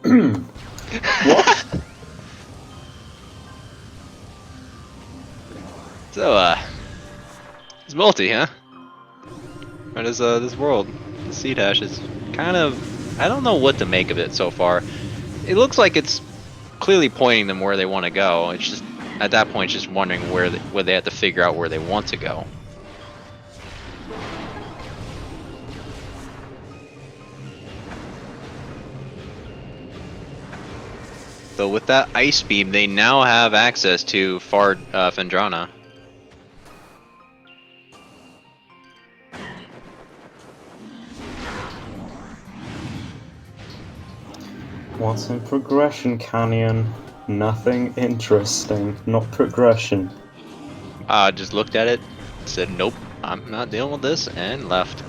What? So, it's multi, huh? What is this world? The Sea Dash is kind of... I don't know what to make of it so far. It looks like it's clearly pointing them where they want to go. It's just, at that point, it's just wondering where they have to figure out where they want to go. So with that ice beam, they now have access to Fard Fendrana. What's in Progression Canyon? Nothing interesting. Not progression. Just looked at it, said nope, I'm not dealing with this, and left.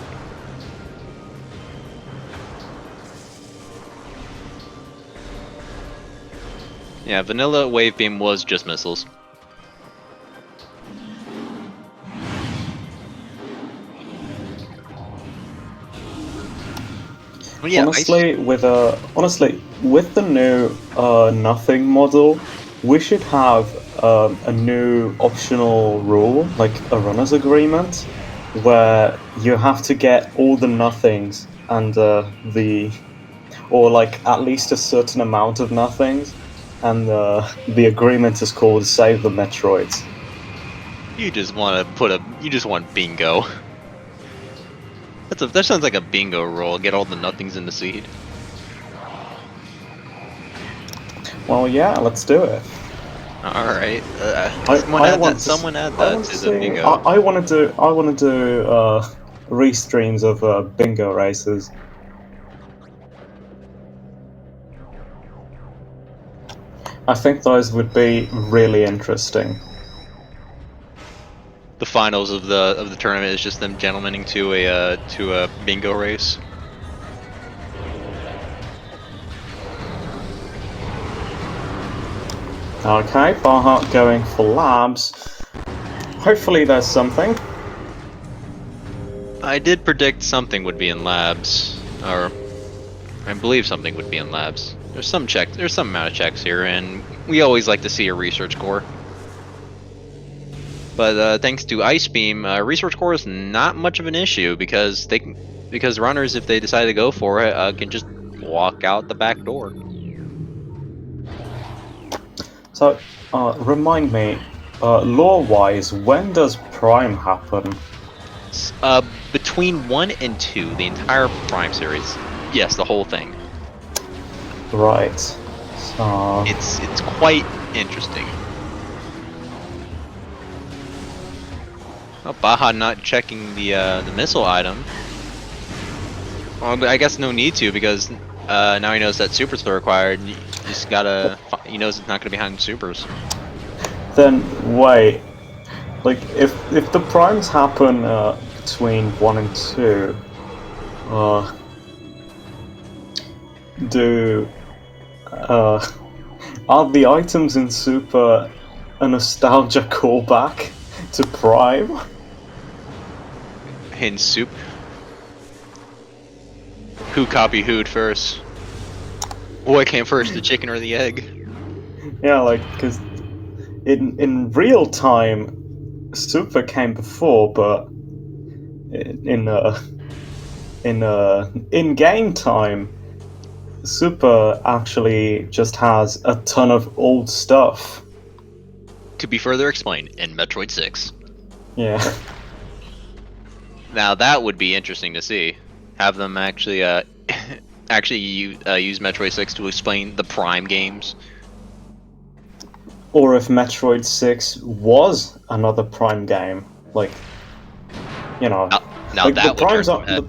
Yeah, vanilla wave beam was just missiles. Well, yeah, honestly, with the new nothing model, we should have a new optional rule, like a runner's agreement, where you have to get all the nothings and or like at least a certain amount of nothings, and the agreement is called Save the Metroids. You just want to you just want bingo. That sounds like a bingo roll. Get all the nothings in the seed. Well, yeah, let's do it. All right. Someone add I that want to to the see, bingo. I want to do restreams of bingo races. I think those would be really interesting. The finals of the tournament is just them gentlemaning to a bingo race. Okay, Barhart going for labs. Hopefully there's something. I did predict something would be in labs, or I believe something would be in labs. There's some amount of checks here, and we always like to see a research core. But thanks to Ice Beam, research core is not much of an issue because runners, if they decide to go for it, can just walk out the back door. So, remind me, lore-wise, when does Prime happen? Between 1 and 2, the entire Prime series. Yes, the whole thing. Right. So... It's quite interesting. Oh, Baja not checking the missile item. Well, but I guess no need to, because now he knows that supers are required. You just gotta. He knows it's not gonna be behind supers. Then wait, like if the primes happen between 1 and 2, are the items in Super a nostalgia callback to Prime? in soup. Who copied who'd first? What came first, the chicken or the egg? Yeah, like, because in real time, Super came before, but in game time, Super actually just has a ton of old stuff. To be further explained in Metroid 6. Yeah. Now that would be interesting to see. Have them actually use Metroid 6 to explain the Prime games. Or if Metroid 6 was another Prime game, like, you know, Now like that would turn some head.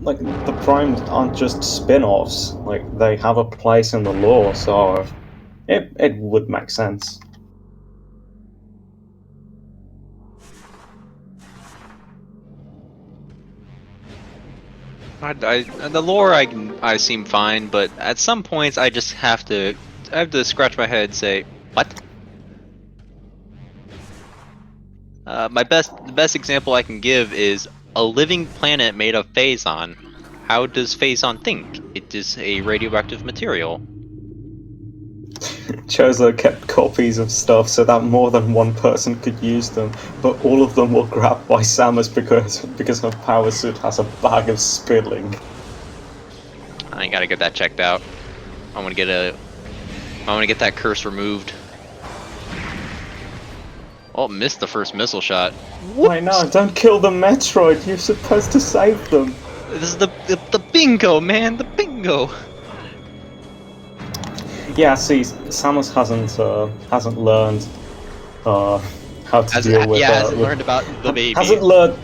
the Primes aren't just spin-offs. Like, they have a place in the lore, so it would make sense. The lore I seem fine, but at some points I just have to scratch my head and say, what? The best example I can give is a living planet made of phazon. How does phazon think? It is a radioactive material. Chozo kept copies of stuff so that more than one person could use them, but all of them were grabbed by Samus because her power suit has a bag of spilling. I gotta get that checked out. I want to get that curse removed. Oh, missed the first missile shot. Why not? Don't kill the Metroid. You're supposed to save them. This is the bingo, man. The bingo. Yeah, see, Samus hasn't learned how to deal with. Hasn't learned about the baby. Hasn't learned.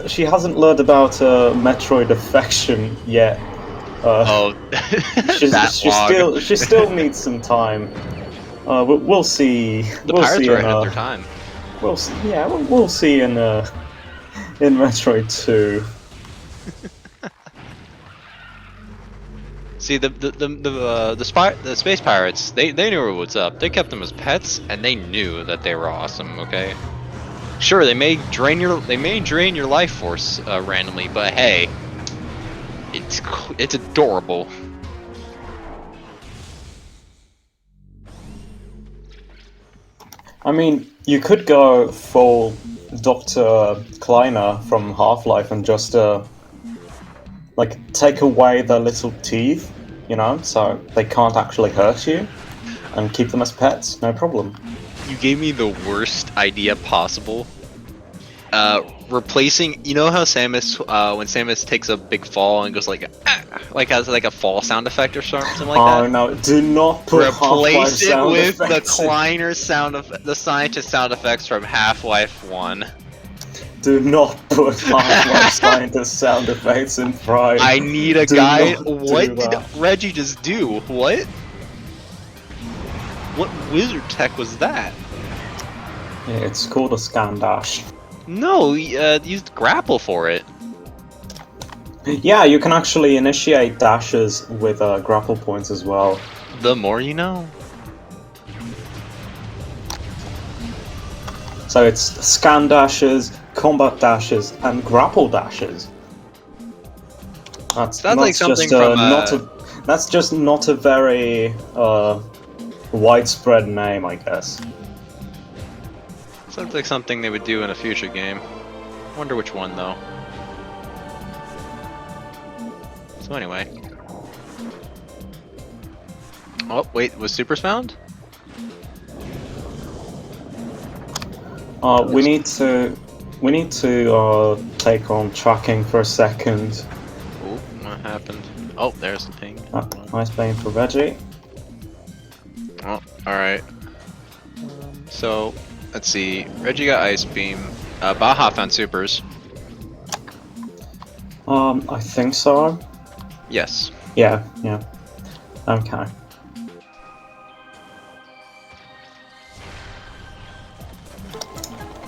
She hasn't learned about Metroid affection yet. She still needs some time. We'll see. The pirates are ahead of their time. We'll see in Metroid 2. See the space pirates, they knew what's up. They kept them as pets, and they knew that they were awesome. Okay, sure they may drain your life force randomly, but hey, it's adorable. I mean, you could go full Dr. Kleiner from Half-Life and just like take away their little teeth, you know, so they can't actually hurt you, and keep them as pets, no problem. You gave me the worst idea possible. Replacing, you know how Samus, when Samus takes a big fall and goes like has like a fall sound effect or something like that? Oh no, do not put Replace it with the effects Kleiner the scientist sound effects from Half-Life 1. Do not put Half-Life scientist sound effects in Prime. I need a guy. What did Reggie just do? What? What wizard tech was that? Yeah, it's called a scan dash. No, used grapple for it. Yeah, you can actually initiate dashes with grapple points as well. The more you know. So it's scan dashes, combat dashes, and grapple dashes. That's Sounds like something that's just not a very widespread name, I guess. Sounds like something they would do in a future game. Wonder which one though. So anyway. Oh wait, was Super's found? We need to take on tracking for a second. Oh, what happened? Oh, there's the ping. Nice playing for Reggie. Oh, alright. So, let's see. Reggie got Ice Beam. Baja found Supers. I think so. Yes. Yeah. Okay.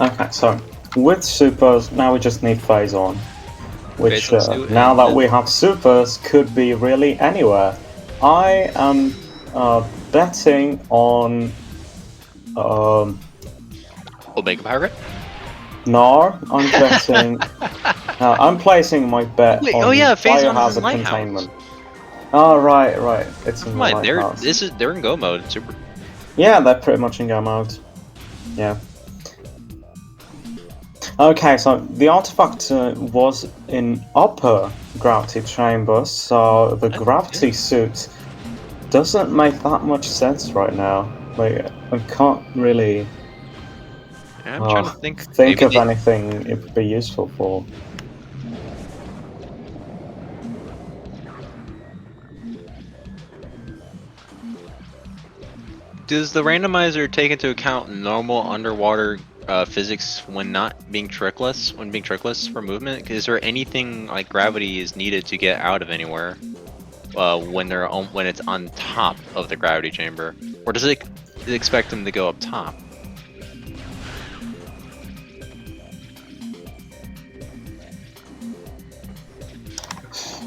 Okay, so with supers, now we just need phase on. Which, now that we have supers, could be really anywhere. I am betting on Omega Pirate? No, I'm betting I'm placing my bet Wait, on oh yeah, Phase One is in biohazard Lighthouse. containment. Oh, right. It's in the Mind, lighthouse. they're in go mode. Super. Yeah, they're pretty much in go mode. Yeah. Okay, so the artifact was in upper gravity chamber, so the gravity suit doesn't make that much sense right now. Like, I can't really Yeah, I'm trying to think. think Maybe of anything it would be useful for. Does the randomizer take into account normal underwater physics when not being trickless? When being trickless for movement? Is there anything like gravity is needed to get out of anywhere when it's on top of the gravity chamber, or does it expect them to go up top?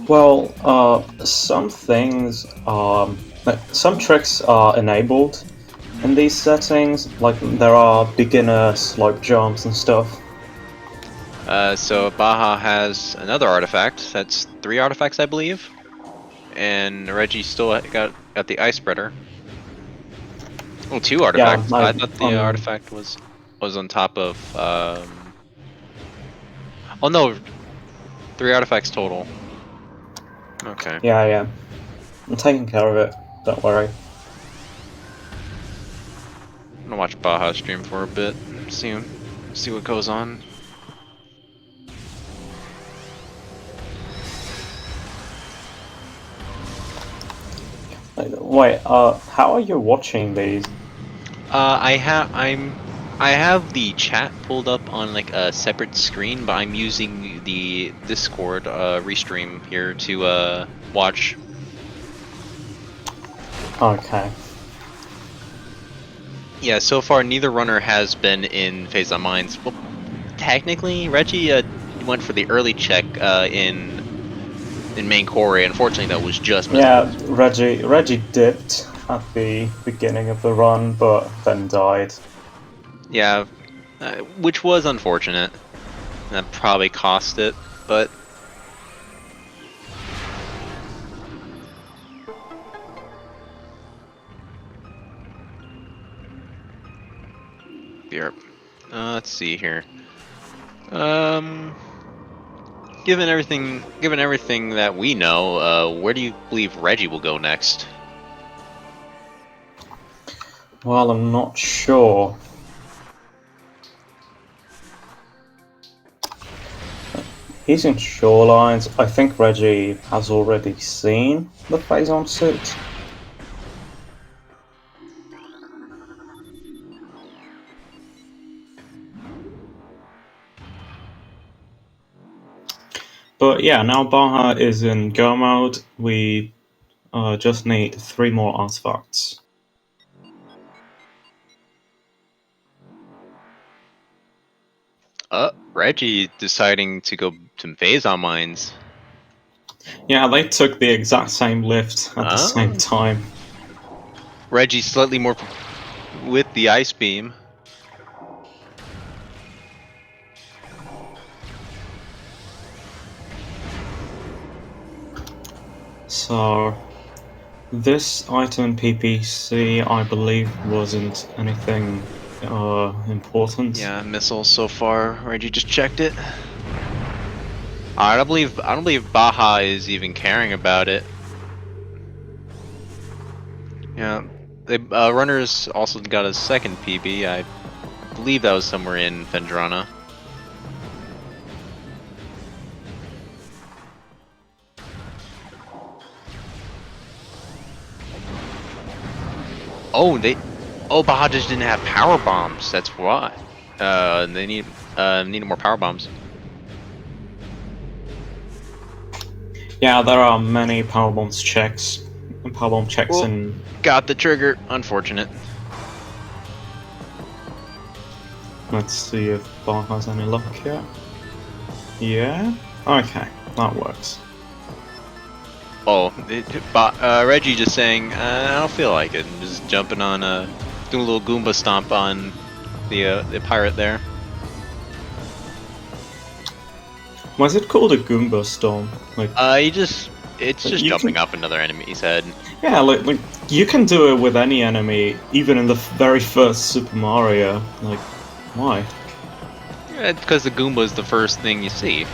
Well, some things some tricks are enabled in these settings, like there are beginner slope jumps and stuff. So Baja has another artifact. That's 3 artifacts, I believe. And Reggie still got the ice spreader. Oh, 2 artifacts. Yeah, I thought the artifact was on top of. Oh no, 3 artifacts total. Okay. Yeah. I'm taking care of it. Don't worry. I'm gonna watch Baja stream for a bit. See what goes on. Wait, how are you watching these? I have the chat pulled up on like a separate screen, but I'm using the Discord restream here to watch. Okay. Yeah, so far neither runner has been in Phase on Mines. Well, technically, Reggie went for the early check in main quarry. Unfortunately, that was just missed. Yeah, Reggie dipped at the beginning of the run, but then died. Yeah, which was unfortunate. That probably cost it, but. Here. Let's see here. Given everything that we know, where do you believe Reggie will go next? Well, I'm not sure. He's in shorelines. I think Reggie has already seen the phase-on suit. But yeah, now Baja is in go mode. We just need 3 more artifacts. Reggie deciding to go to phase on mines. Yeah, they took the exact same lift at the same time. Reggie slightly more with the ice beam. So, this item PPC, I believe, wasn't anything important. Yeah, missiles so far. Reggie just checked it. I don't believe Baja is even caring about it. Yeah, the runners also got a second PB. I believe that was somewhere in Fendrana. Oh, Baja just didn't have power bombs. That's why. They needed more power bombs. Yeah, there are many powerbomb checks. Powerbomb checks in. Got the trigger. Unfortunate. Let's see if Baja has any luck here. Yeah? Okay, that works. Oh, Reggie just saying, I don't feel like it. And just jumping on, doing a little Goomba stomp on the pirate there. Why is it called a Goomba Storm? Like, It's But just you jumping can- up another enemy's head. yeah, like you can do it with any enemy, even in the very first Super Mario. Like, why? It's because the Goomba is the first thing you see.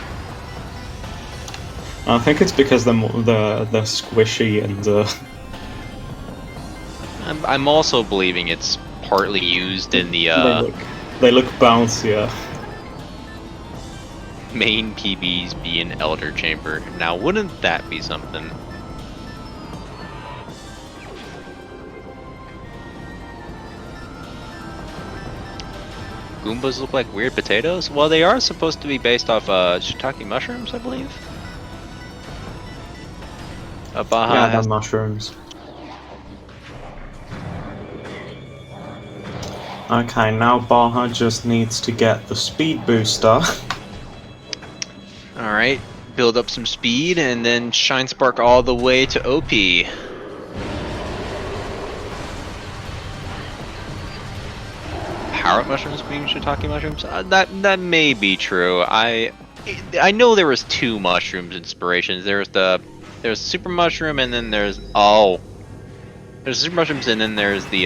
I think it's because they're squishy and I'm also believing it's partly used in the they look bouncier. main PBs be an Elder Chamber. Now, wouldn't that be something? Goombas look like weird potatoes? Well, they are supposed to be based off shiitake mushrooms, I believe. Baja Yeah, they're has... mushrooms. Okay, now Baja just needs to get the speed booster. Alright, build up some speed and then Shine Spark all the way to OP. Power-up mushrooms being shiitake mushrooms? That may be true. I know there was two mushrooms inspirations. There's super mushroom and then there's super mushrooms and then there's the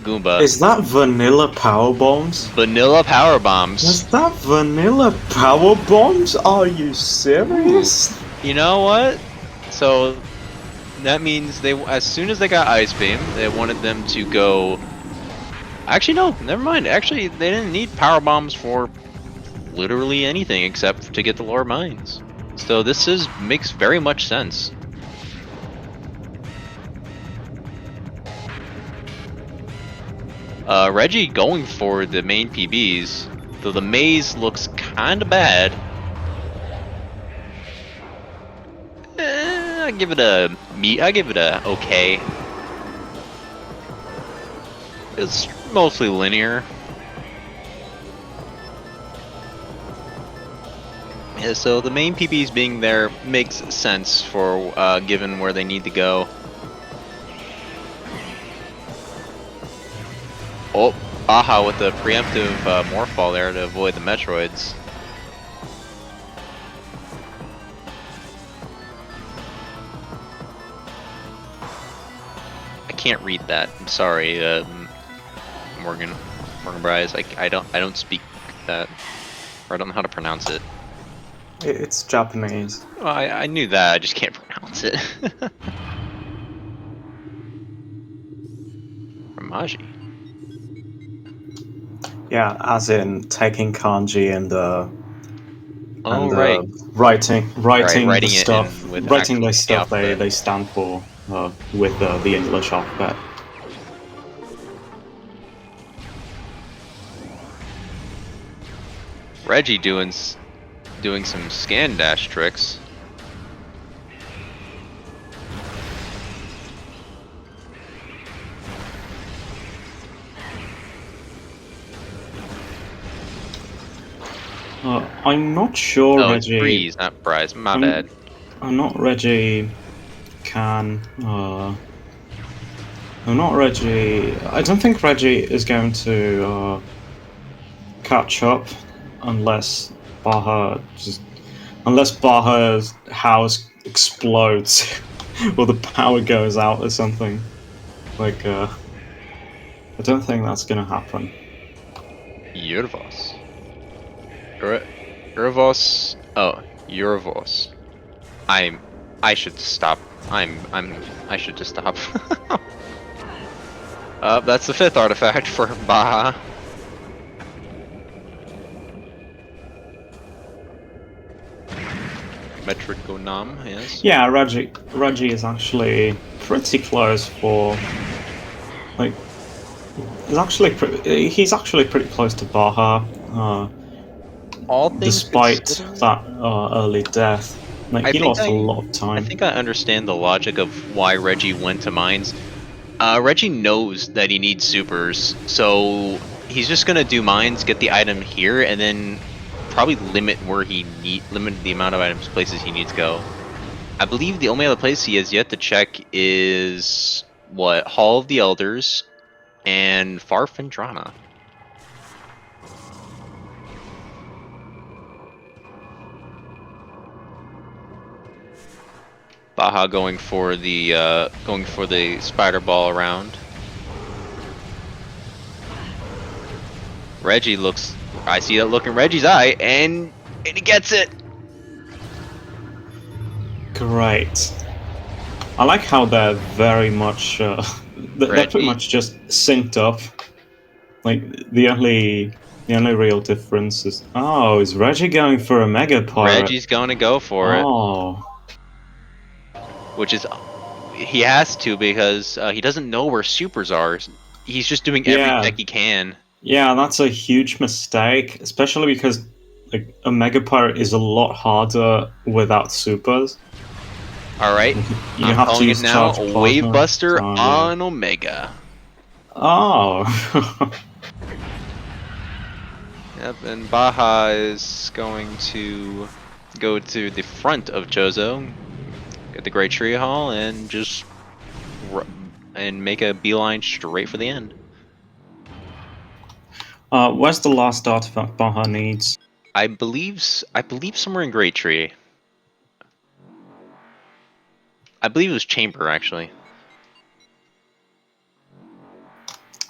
Goomba. Is that vanilla power bombs? Vanilla power bombs. Is that vanilla power bombs? Are you serious? You know what? So that means as soon as they got Ice Beam, they wanted them to go. Actually, no, never mind. Actually, they didn't need power bombs for literally anything except to get the lower mines. So this makes very much sense. Reggie going for the main PBs, though the maze looks kind of bad. I give it a okay. It's mostly linear. Yeah, so the main PBs being there makes sense for given where they need to go. Oh, Baja with the preemptive Morphball there to avoid the Metroids. I can't read that. I'm sorry, Morgan Bryce. I don't speak that, or I don't know how to pronounce it. It's Japanese. Well, I knew that. I just can't pronounce it. Ramaji. Yeah, as in taking kanji and Oh, right. writing Writing the it stuff, in with writing the the stuff alphabet. they stand for with the English alphabet. Reggie doing some scan dash tricks. I'm not sure Oh, Reggie. Breeze, not Bryce. My bad. I'm not Reggie. I'm not Reggie. I don't think Reggie is going to catch up unless Baja's house explodes or the power goes out or something. Like I don't think that's gonna happen. Yurvos. Yurvos. Oh, Yurvos. I should stop. I should just stop. That's the 5th artifact for Baja. Metroid Gonam, yes. Yeah, Reggie is actually pretty close for like. He's actually pretty close to Baja. All things Despite considered, that early death, like he lost a lot of I time. think I understand the logic of why Reggie went to mines. Reggie knows that he needs supers, so he's just gonna do mines, get the item here, and then probably limit the amount of items places he needs to go. I believe the only other place he has yet to check is Hall of the Elders and Farfandrana. Baja going for the spider ball around. Reggie looks. I see that look in Reggie's eye, and he gets it. Great. I like how they're very much. They're pretty Reggie. much just synced up. Like the only real difference is Reggie going for a Mega Pirate? Reggie's going to go for it, Oh, which is he has to because he doesn't know where supers are. He's just doing every yeah, check he can. yeah. That's a huge mistake, especially because like a Mega Pirate is a lot harder without supers. All right, You I'm have to calling it use now. charge Wave plasma. Buster So, yeah. on Omega. Oh. Yep, and Baja is going to go to the front of Jozo, get the Great Tree Hall, and just and make a beeline straight for the end. Where's the last artifact Baja needs? I believe somewhere in Great Tree. I believe it was Chamber actually.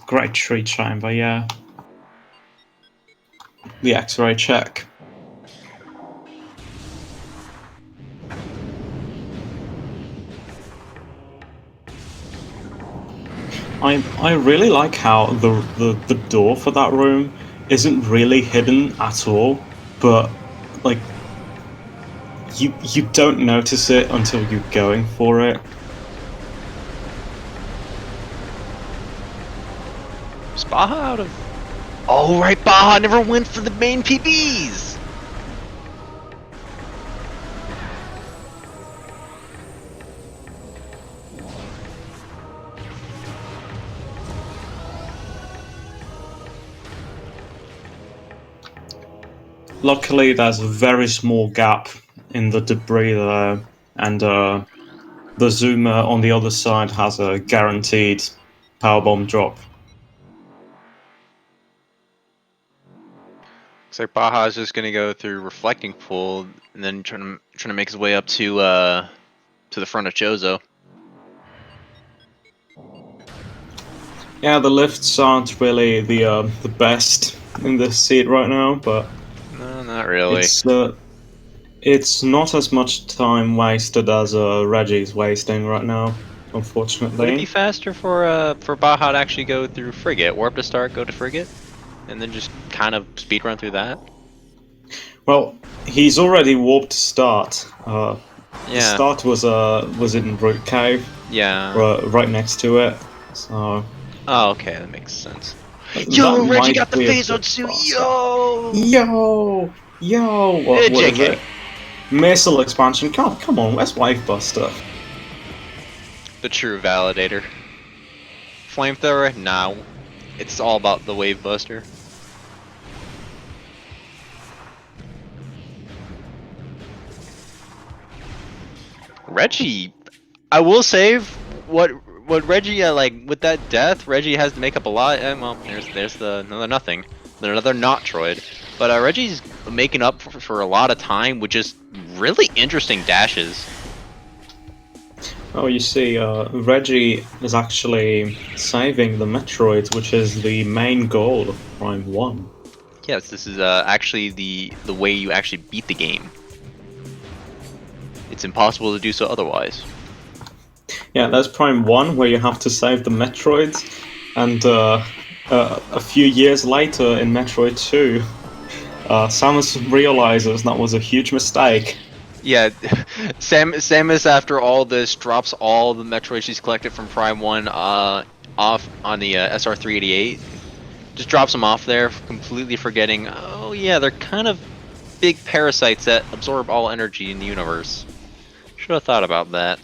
Great Tree Chamber, yeah. The X-ray check. I really like how the door for that room isn't really hidden at all, but like you don't notice it until you're going for it. Is Baja out of? Oh right, Baja never went for the main PBs. Luckily, there's a very small gap in the debris there, and the zoomer on the other side has a guaranteed powerbomb drop. Looks like Baja is just gonna go through Reflecting Pool and then trying to make his way up to the front of Jozo. Yeah, the lifts aren't really the best in this seat right now, but No, not really. it's not as much time wasted as Reggie's wasting right now, unfortunately. Would it be faster for Baja to actually go through Frigate, warp to start, go to Frigate, and then just kind of speedrun through that? Well, he's already warped to start. The Yeah. start was in Root Cave, Yeah. right next to it. So Oh, okay, that makes sense. that Yo, Reggie might got the be a phase on bit suit. faster. Yo. What is JK. it? Missile expansion. Come on, where's Wave Buster? The true validator. Flamethrower? Nah. It's all about the Wave Buster. Reggie, I will save what Reggie like with that death. Reggie has to make up a lot. Well, there's another nothing, another Notroid. But Reggie's making up for a lot of time with just really interesting dashes. Oh, you see, Reggie is actually saving the Metroids, which is the main goal of Prime 1. Yes, this is actually the way you actually beat the game. It's impossible to do so otherwise. Yeah, there's Prime 1, where you have to save the Metroids, and a few years later in Metroid 2, Samus realizes that was a huge mistake. Yeah, Samus after all this drops all the Metroids she's collected from Prime 1 off on the SR388. Just drops them off there, completely forgetting, oh yeah, they're kind of big parasites that absorb all energy in the universe. Should have thought about that.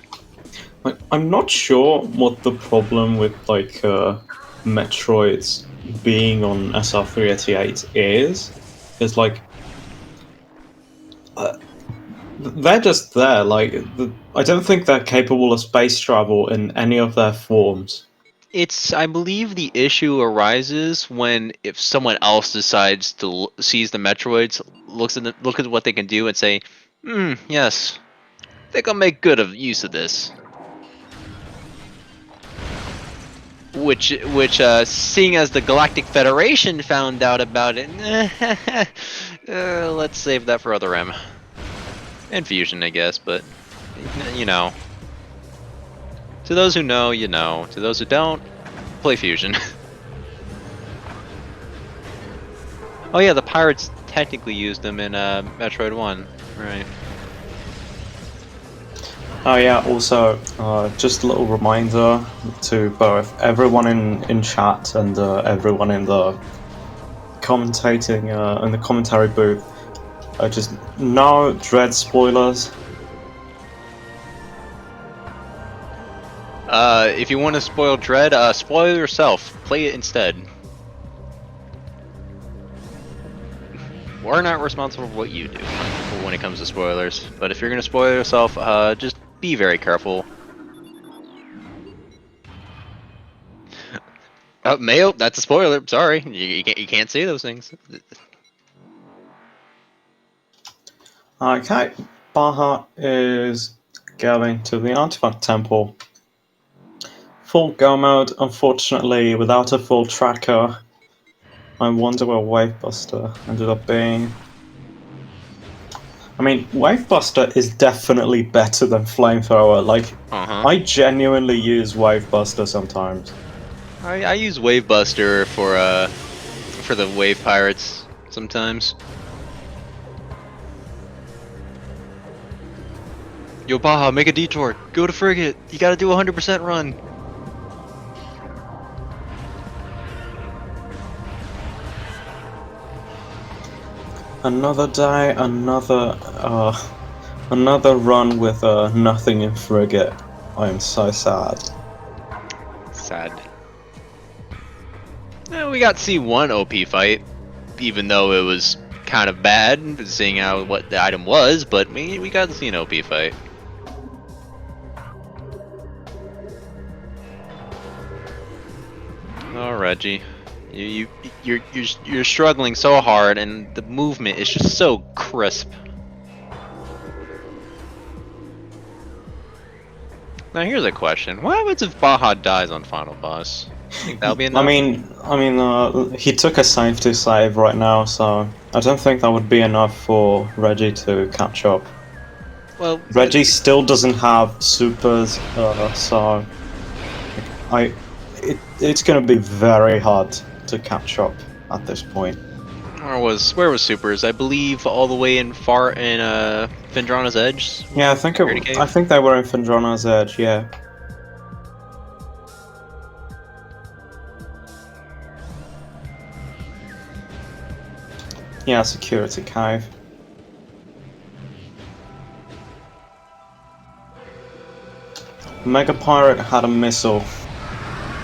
Like, I'm not sure what the problem with like Metroids being on SR388 is. It's like they're just there. Like I don't think they're capable of space travel in any of their forms. I believe the issue arises when if someone else decides to sees the Metroids, look at what they can do and say, yes, think I'll make good of use of this. Which, seeing as the Galactic Federation found out about it, let's save that for other M. And Fusion, I guess, but, you know. To those who know, you know. To those who don't, play Fusion. Oh yeah, the pirates technically used them in Metroid 1, right. Oh yeah, also, just a little reminder to both everyone in chat and everyone in the commentating in the commentary booth, just no Dread spoilers. If you want to spoil Dread, spoil yourself. Play it instead. We're not responsible for what you do when it comes to spoilers, but if you're gonna spoil yourself, just be very careful. Mayo, that's a spoiler. Sorry, you can't say those things. Okay, Baja is going to the Artifact Temple. Full go mode, unfortunately, without a full tracker. I wonder where Wavebuster ended up being. I mean, Wavebuster is definitely better than Flamethrower. Like, I genuinely use Wavebuster sometimes. I use Wavebuster for the Wave Pirates sometimes. Yo, Baja, make a detour. Go to Frigate. You gotta do a 100% run. Another day, another run with nothing in Frigate. I am so sad. Sad. We got to see one OP fight, even though it was kind of bad, seeing how what the item was, but we got to see an OP fight. Oh, Reggie, you're struggling so hard, and the movement is just so crisp. Now here's a question: what happens if Baja dies on final boss? That'll be enough. I mean, he took a safety save right now, so I don't think that would be enough for Reggie to catch up. Well, Reggie still doesn't have supers, so it's going to be very hard to catch up at this point. where was supers? I believe all the way in Fendrana's Edge. Yeah, I think they were in Fendrana's Edge. Yeah. Yeah, security cave. Mega Pirate had a missile.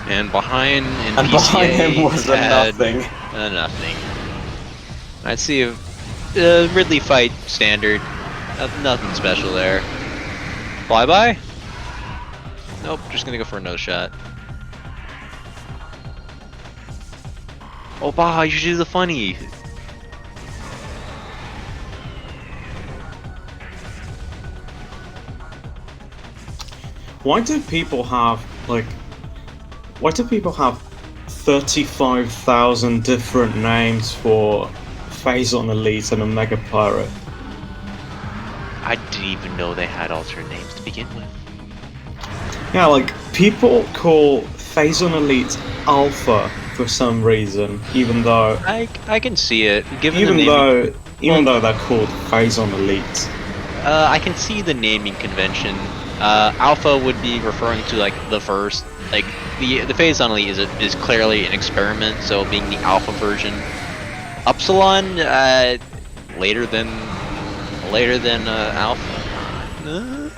And behind behind him was a nothing. Nothing. I'd see a Ridley fight standard. Nothing special there. Flyby? Nope, just gonna go for another shot. Oh, Baja, you should do the funny. Why do people have 35,000 different names for Phazon Elite and a Mega Pirate? I didn't even know they had alternate names to begin with. Yeah, like, people call Phazon Elite Alpha for some reason, even though I can see it. even though they're called Phazon Elite. I can see the naming convention. Alpha would be referring to like the first, like the Phazon Elite is clearly an experiment, so being the alpha version. Upsilon, later than Alpha.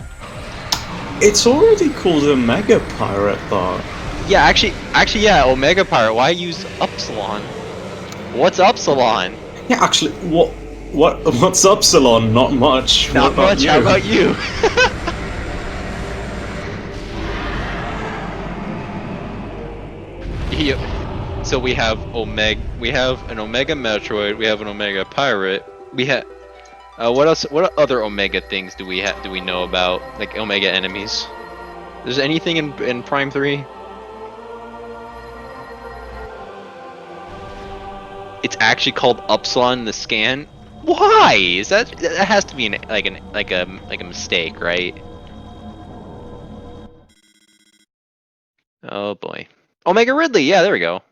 It's already called a Mega Pirate though. Yeah, actually, yeah, Omega Pirate. Why use Upsilon? What's Upsilon? Yeah, actually, what's Upsilon? Not much. Not much. How about you? So we have an Omega Metroid, we have an Omega Pirate, we have What else? What other Omega things do we know about? Like Omega enemies? Is there anything in Prime 3? It's actually called Upsilon the Scan. Why? Is that has to be like a mistake, right? Oh boy. Omega Ridley. Yeah, there we go.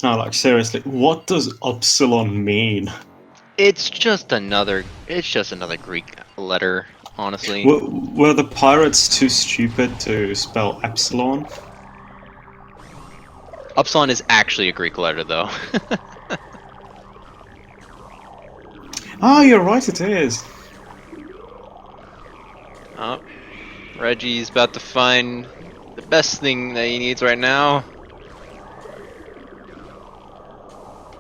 No, like seriously, what does Upsilon mean? It's just another Greek letter, honestly. Were the pirates too stupid to spell epsilon? Upsilon is actually a Greek letter, though. Ah, you're right, it is. Oh, Reggie's about to find the best thing that he needs right now.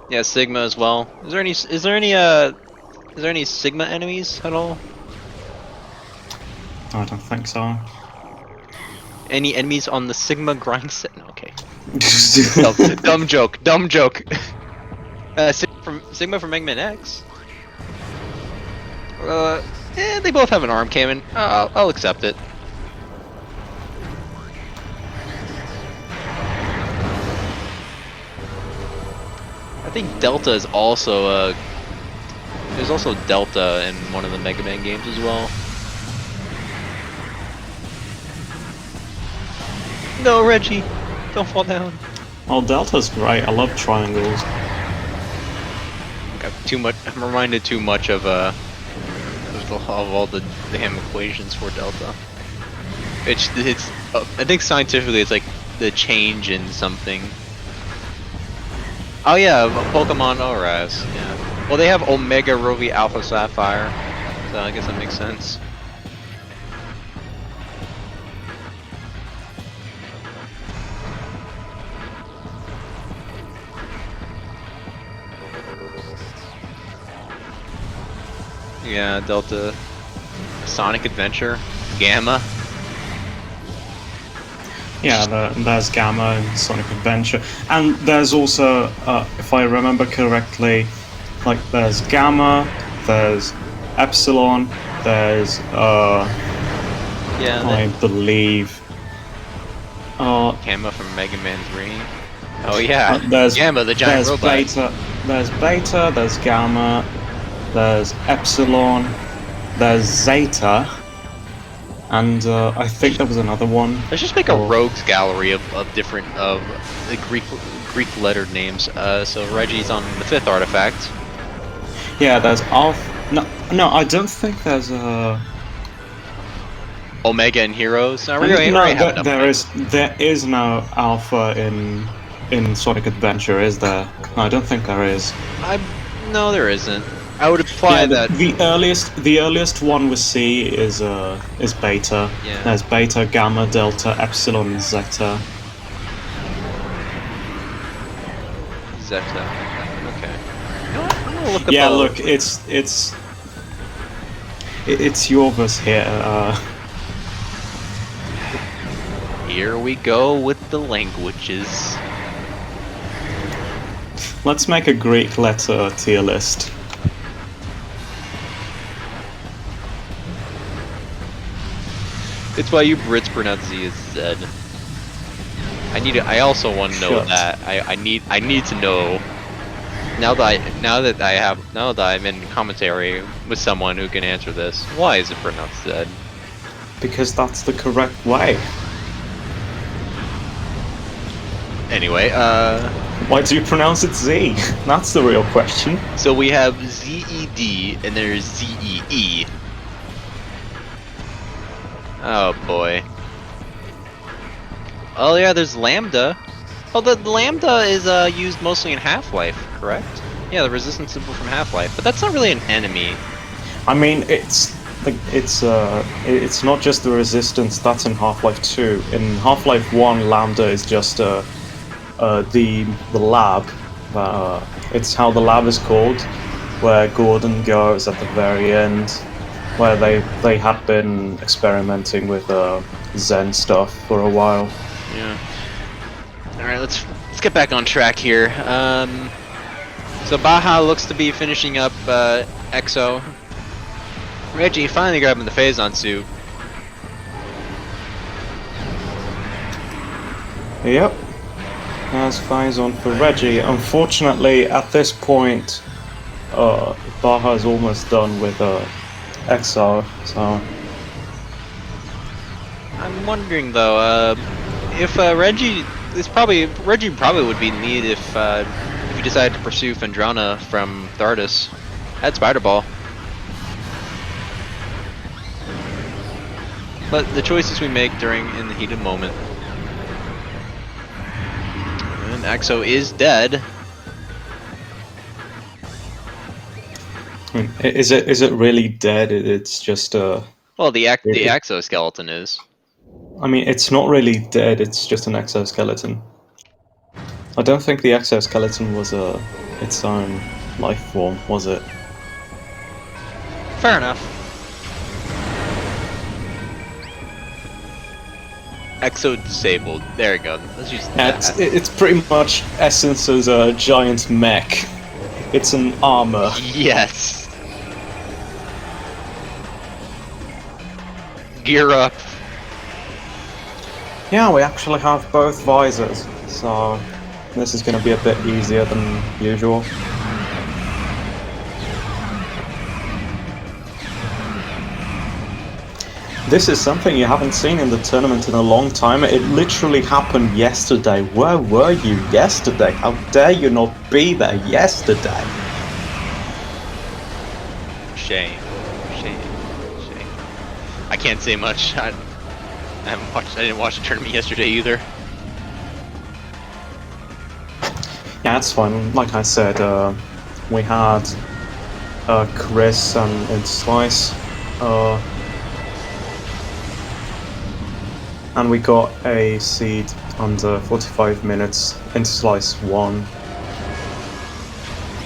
Yeah, Sigma as well. Is there any Sigma enemies at all? I don't think so. Any enemies on the Sigma grind set? No, okay. Dumb joke. Sigma from Mega Man X. They both have an arm cannon. I'll accept it. I think Delta is also there's also Delta in one of the Mega Man games as well. No, Reggie, don't fall down. Oh, Delta's great. I love triangles. I'm reminded too much of all the damn equations for Delta. It's I think scientifically it's like the change in something. Oh yeah, Pokemon ORAS. Yeah. Well, they have Omega Ruby Alpha Sapphire, so I guess that makes sense. Yeah, Delta, Sonic Adventure, Gamma. Yeah, there's Gamma and Sonic Adventure, and there's also, if I remember correctly, like there's Gamma, there's Epsilon, there's Yeah, I believe, Gamma from Mega Man 3. Oh yeah, there's Gamma, the giant there's robot. Beta, there's Gamma, there's Epsilon, there's Zeta, and I think there was another one. Let's just make a rogues gallery of different the Greek lettered names. So Reggie's on the 5th artifact. Yeah, there's Alpha. No, I don't think there's a. Omega and Heroes. No, there is no Alpha in Sonic Adventure, is there? No, I don't think there is. No, there isn't. I would imply that the earliest one we see is Beta. Yeah. There's Beta, Gamma, Delta, Epsilon, and Zeta. Zeta. Okay. You know what? I'm gonna look up. Yeah, look, it's yours here. Here we go with the languages. Let's make a Greek letter tier list. It's why you Brits pronounce Z as Z. I also want to know that. I need to know. Now that I'm in commentary with someone who can answer this, why is it pronounced Z? Because that's the correct way. Anyway, why do you pronounce it Z? That's the real question. So we have ZED and there's ZEE. Oh boy. Oh yeah, there's Lambda. Oh, the Lambda is used mostly in Half-Life, correct? Yeah, the resistance symbol from Half-Life, but that's not really an enemy. I mean, it's not just the resistance. That's in Half-Life 2. In Half-Life 1, Lambda is just the lab. It's how the lab is called, where Gordon goes at the very end, where they had been experimenting with Zen stuff for a while. Yeah. All right, let's get back on track here. So Baja looks to be finishing up EXO. Reggie finally grabbing the Phazon suit. Yep. There's Phazon for Reggie. Unfortunately, at this point, Baja's almost done with XR, so... I'm wondering though, if Reggie probably would be neat if you decided to pursue Phendrana from Thardus at Spider Ball. But the choices we make in the heat of the moment. And Exo is dead. Is it really dead? It's just Well, the exoskeleton is. I mean, it's not really dead. It's just an exoskeleton. I don't think the exoskeleton was its own life form, was it? Fair enough. Exo disabled. There we go. Let's use that. It's pretty much Essence as a giant mech. It's an armor. Yes. Gear up. Yeah, we actually have both visors, so this is going to be a bit easier than usual. This is something you haven't seen in the tournament in a long time. It literally happened yesterday. Where were you yesterday? How dare you not be there yesterday? Shame. I can't say much. I didn't watch the tournament yesterday either. Yeah, it's fine. Like I said, we had Chris and Slice, and we got a seed under 45 minutes into Slice 1.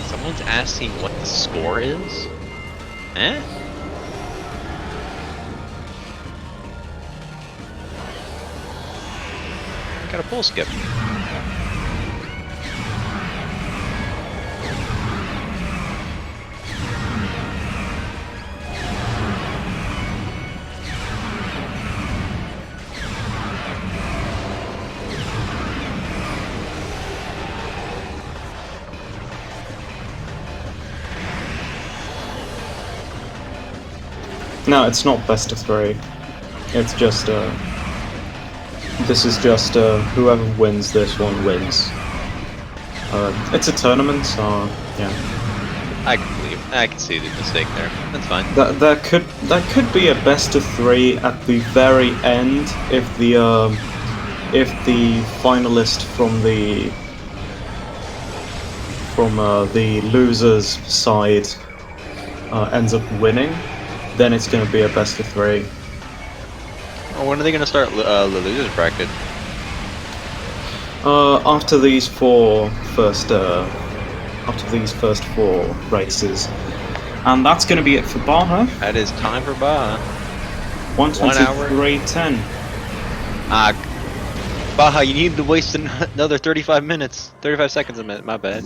Someone's asking what the score is? Eh? Got a pull skip. No, it's not best of 3. It's just this is just whoever wins this one wins. It's a tournament, so yeah. I can see the mistake there. That's fine. There could be a best of 3 at the very end if the finalist from the losers side ends up winning. Then it's going to be a best of 3. Well, when are they going to start the losers bracket? After these first 4 races, and that's going to be it for Baja. That is time for Baja. 1:23:10. Baja, you need to waste another 35 seconds a minute. My bad.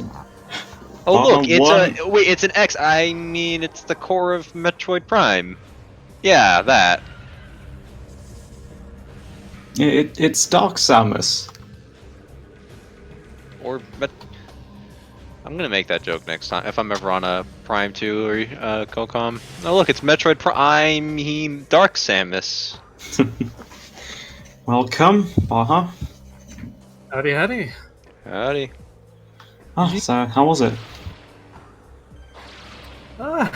Oh Baja look, won. it's an X. I mean, it's the core of Metroid Prime. Yeah, that. It's Dark Samus. Or I'm gonna make that joke next time if I'm ever on a Prime 2 or Cocom. Oh look, it's Metroid Prime. I mean, Dark Samus. Welcome, Baja. Howdy. Howdy. Oh, so how was it? I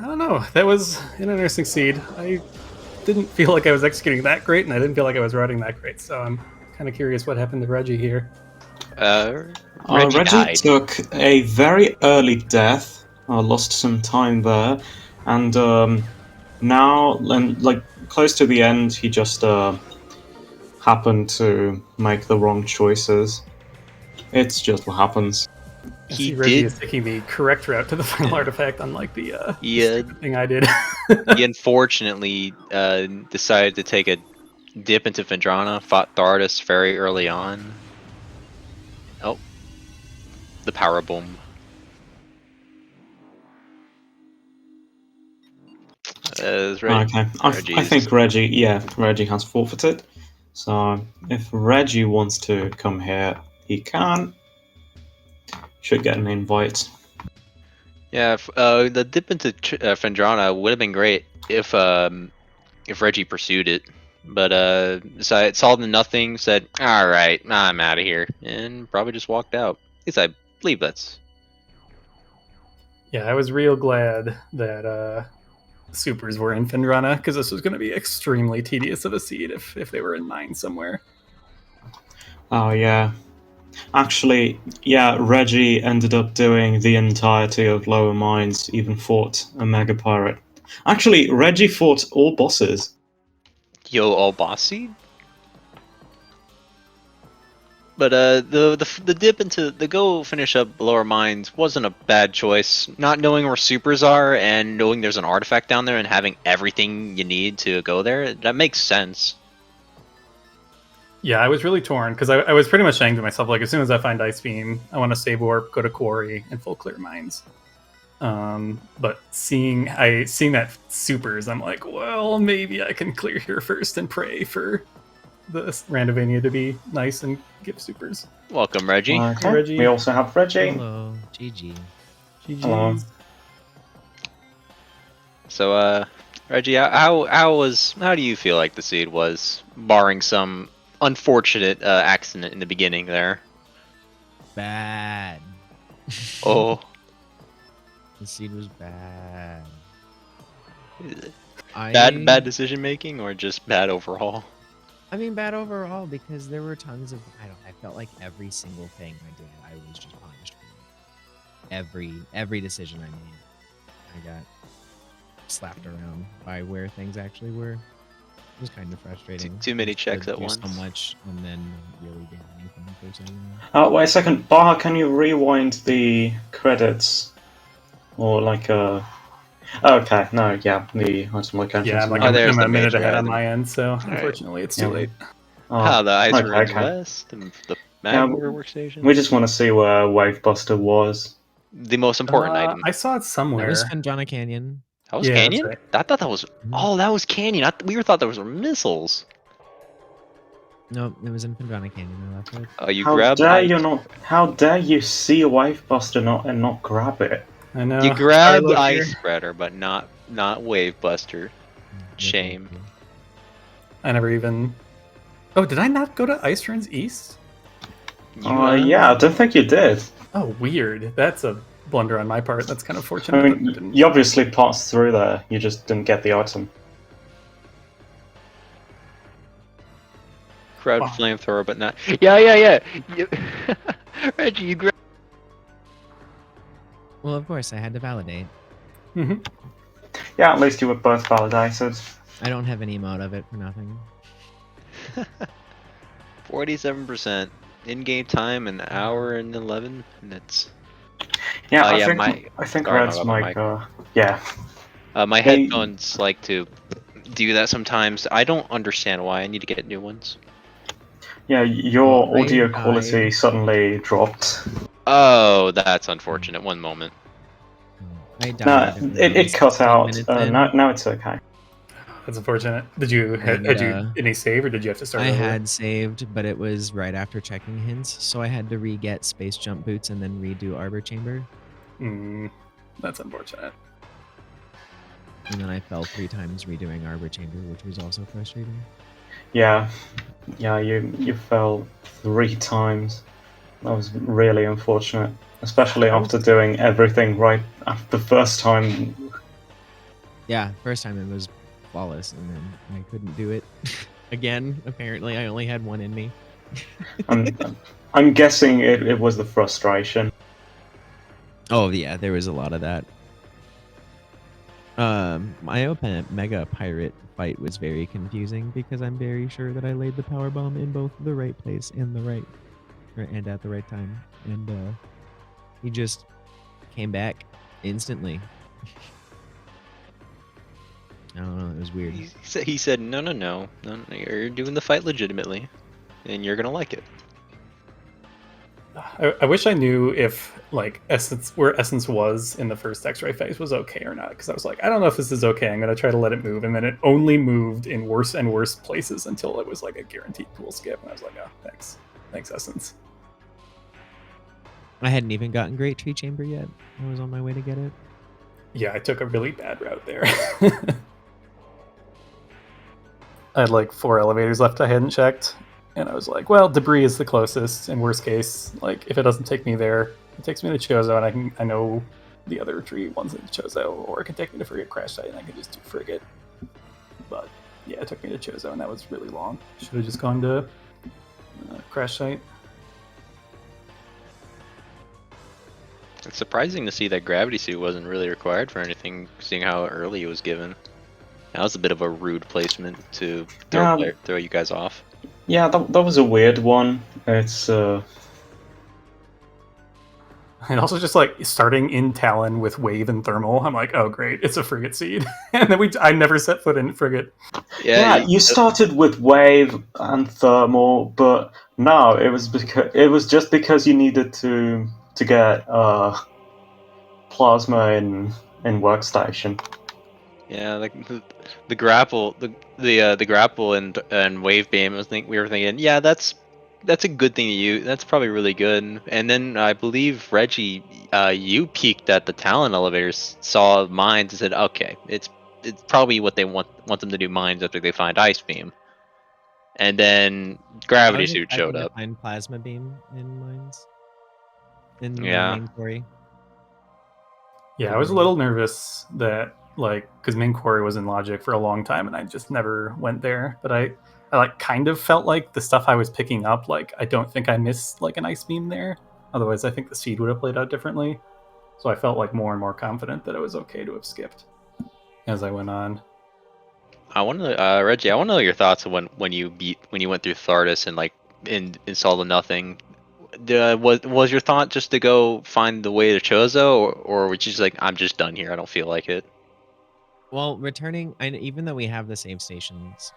don't know. That was an interesting seed. I didn't feel like I was executing that great, and I didn't feel like I was routing that great. So I'm kind of curious what happened to Reggie here. Reggie died. Took a very early death. Lost some time there, and now, like close to the end, he just happened to make the wrong choices. It's just what happens. Reggie is taking the correct route to the final artifact, unlike the stupid thing I did. He unfortunately decided to take a dip into Phendrana, fought Thardus very early on. Oh. The power boom. Okay, I think Reggie has forfeited. So if Reggie wants to come here, he can. Should get an invite. Yeah, the dip into Fendrana would have been great if Reggie pursued it, but so it saw the nothing, said, "All right, I'm out of here," and probably just walked out. At least I believe that's. Yeah, I was real glad that supers were in Fendrana because this was going to be extremely tedious of a seed if they were in 9 somewhere. Oh yeah. Actually, yeah, Reggie ended up doing the entirety of Lower Mines, even fought a Mega Pirate. Actually, Reggie fought all bosses. Yo, all bossy. But the dip into the go finish up lower mines wasn't a bad choice. Not knowing where supers are and knowing there's an artifact down there and having everything you need to go there, that makes sense. Yeah, I was really torn because I was pretty much saying to myself, like, as soon as I find Ice Beam, I want to save warp, go to Quarry, and full clear mines. But seeing that supers, I'm like, well, maybe I can clear here first and pray for the Randovania to be nice and give supers. Welcome, Reggie. Okay. Reggie. We also have Reggie. Hello, GG. Hello. So, Reggie, how do you feel like the seed was, barring some unfortunate accident in the beginning there? Bad. Oh, The seed was bad. bad decision making, or just bad overall? I mean, bad overall because there were tons of. I felt like every single thing I did, I was just punished for it. Every decision I made, I got slapped around by where things actually were. It was kind of frustrating. Too many checks To at do once. So much and then not really get anything per se. Wait a second, Baja, can you rewind the credits? Or like a... Okay, no, yeah, the item locations. Yeah, I'm, like, Oh, there's I'm a the minute major ahead on item. my end, so unfortunately it's too Yeah. late. Ah, the ice okay, runs okay. west, the Yeah, Magmore workstation. We just want to see where Wavebuster was. The most important item. I saw it That somewhere. was Fendrana Canyon. That was Yeah, that's Canyon? right. I thought that was. Oh, that was Canyon. We thought those were missiles. No, it was in Fendrana Canyon. I left it. You How grab. dare you not? How dare you see a Wavebuster and not grab it? I know. You grabbed Sorry, look Ice here. Spreader, but not Wave Buster. Shame. I never even. Oh, did I not go to Ice Runs East? Yeah, I don't think you did. Oh, weird. That's a blunder on my part. That's kind of I fortunate. that I mean, didn't- you obviously passed through there. You just didn't get the item. Crowd Wow. flamethrower, but not. Yeah. Reggie, you grabbed. Well, of course, I had to validate. Mhm. Yeah, at least you were both validated. I don't have any emote of it for nothing. 47% in-game time, an hour and 11 minutes. Yeah, Oh, I yeah, think sorry, Red's my mic. mic. Yeah. My Hey. headphones like to do that sometimes. I don't understand why. I need to get new ones. Yeah, your Oh, audio I quality died. suddenly dropped. Oh, that's unfortunate. One moment. I No, died. it cut out. minutes in. Now it's okay. That's unfortunate. Did you And, had you any save or did you have to start? I over? had saved, but it was right after checking hints, so I had to re-get space jump boots and then redo arbor chamber, That's unfortunate. and then I fell 3 times redoing arbor chamber, which was also frustrating. Yeah, you fell 3 times. That was really unfortunate, especially after doing everything right after the first time. Yeah, first time it was flawless, and then I couldn't do it again. Apparently, I only had 1 in me. I'm guessing it was the frustration. Oh yeah, there was a lot of that. My open Mega Pirate fight was very confusing because I'm very sure that I laid the power bomb in both the right place and and at the right time, and he just came back instantly. I don't know, it was weird. He said, no, you're doing the fight legitimately, and you're gonna like it. I wish I knew if like Essence, where Essence was in the first X-ray phase, was okay or not. Because I was like, I don't know if this is okay. I'm gonna try to let it move, and then it only moved in worse and worse places until it was like a guaranteed pool skip. And I was like, oh, thanks Essence. I hadn't even gotten Great Tree Chamber yet. I was on my way to get it. Yeah, I took a really bad route there. I had like 4 elevators left I hadn't checked, and I was like, well, debris is the closest. In worst case, like if it doesn't take me there, it takes me to Chozo, and I know the other tree one's in Chozo, or it can take me to Frigate Crash Site, and I can just do Frigate. But yeah, it took me to Chozo, and that was really long. Should have just gone to Crash Site. It's surprising to see that Gravity Suit wasn't really required for anything, seeing how early it was given. That was a bit of a rude placement to throw you guys off. Yeah, that was a weird one. It's And also just like starting in Talon with Wave and Thermal, I'm like, oh great, it's a Frigate seed. And then I never set foot in Frigate. yeah, you started with Wave and Thermal, but no, it was just because you needed to get Plasma in Workstation. Yeah, like the grapple, the grapple and wave beam. We were thinking, yeah, that's a good thing to use. That's probably really good. And then I believe Reggie, you peeked at the Talon elevators, saw mines, and said, okay, it's probably what they want them to do mines after they find Ice Beam. And then Gravity Suit showed up. I find Plasma Beam in mines. In Yeah. main quarry. Yeah, I was a little nervous that like because main quarry was in Logic for a long time, and I just never went there. But I like kind of felt like the stuff I was picking up, like I don't think I missed like an Ice Beam there. Otherwise, I think the seed would have played out differently. So I felt like more and more confident that it was okay to have skipped as I went on. I want to, Reggie. I want to know your thoughts on when you went through Thardus and like saw the nothing. Was your thought just to go find the way to Chozo, or was you just like, I'm just done here, I don't feel like it? Well, returning, even though we have the save stations,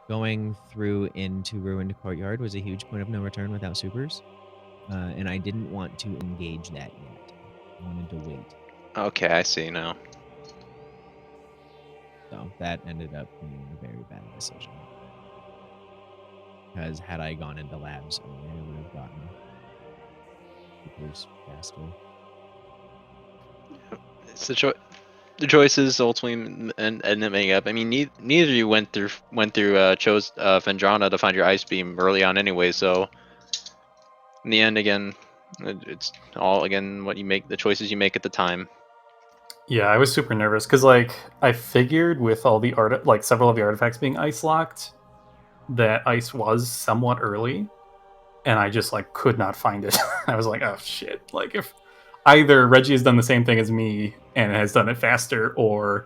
going through into Ruined Courtyard was a huge point of no return without supers, and I didn't want to engage that yet. I wanted to wait. Okay, I see now. So that ended up being a very bad decision. Because had I gone into labs earlier, I would have gotten supers faster. It's the choices ultimately and ending up. I mean, neither of you went through chose Vendrana to find your Ice Beam early on anyway. So in the end, again, it's all again what you make, the choices you make at the time. Yeah, I was super nervous because like I figured with all the several of the artifacts being ice locked, that ice was somewhat early, and I just like could not find it. I was like, oh shit! Like if either Reggie has done the same thing as me and has done it faster, or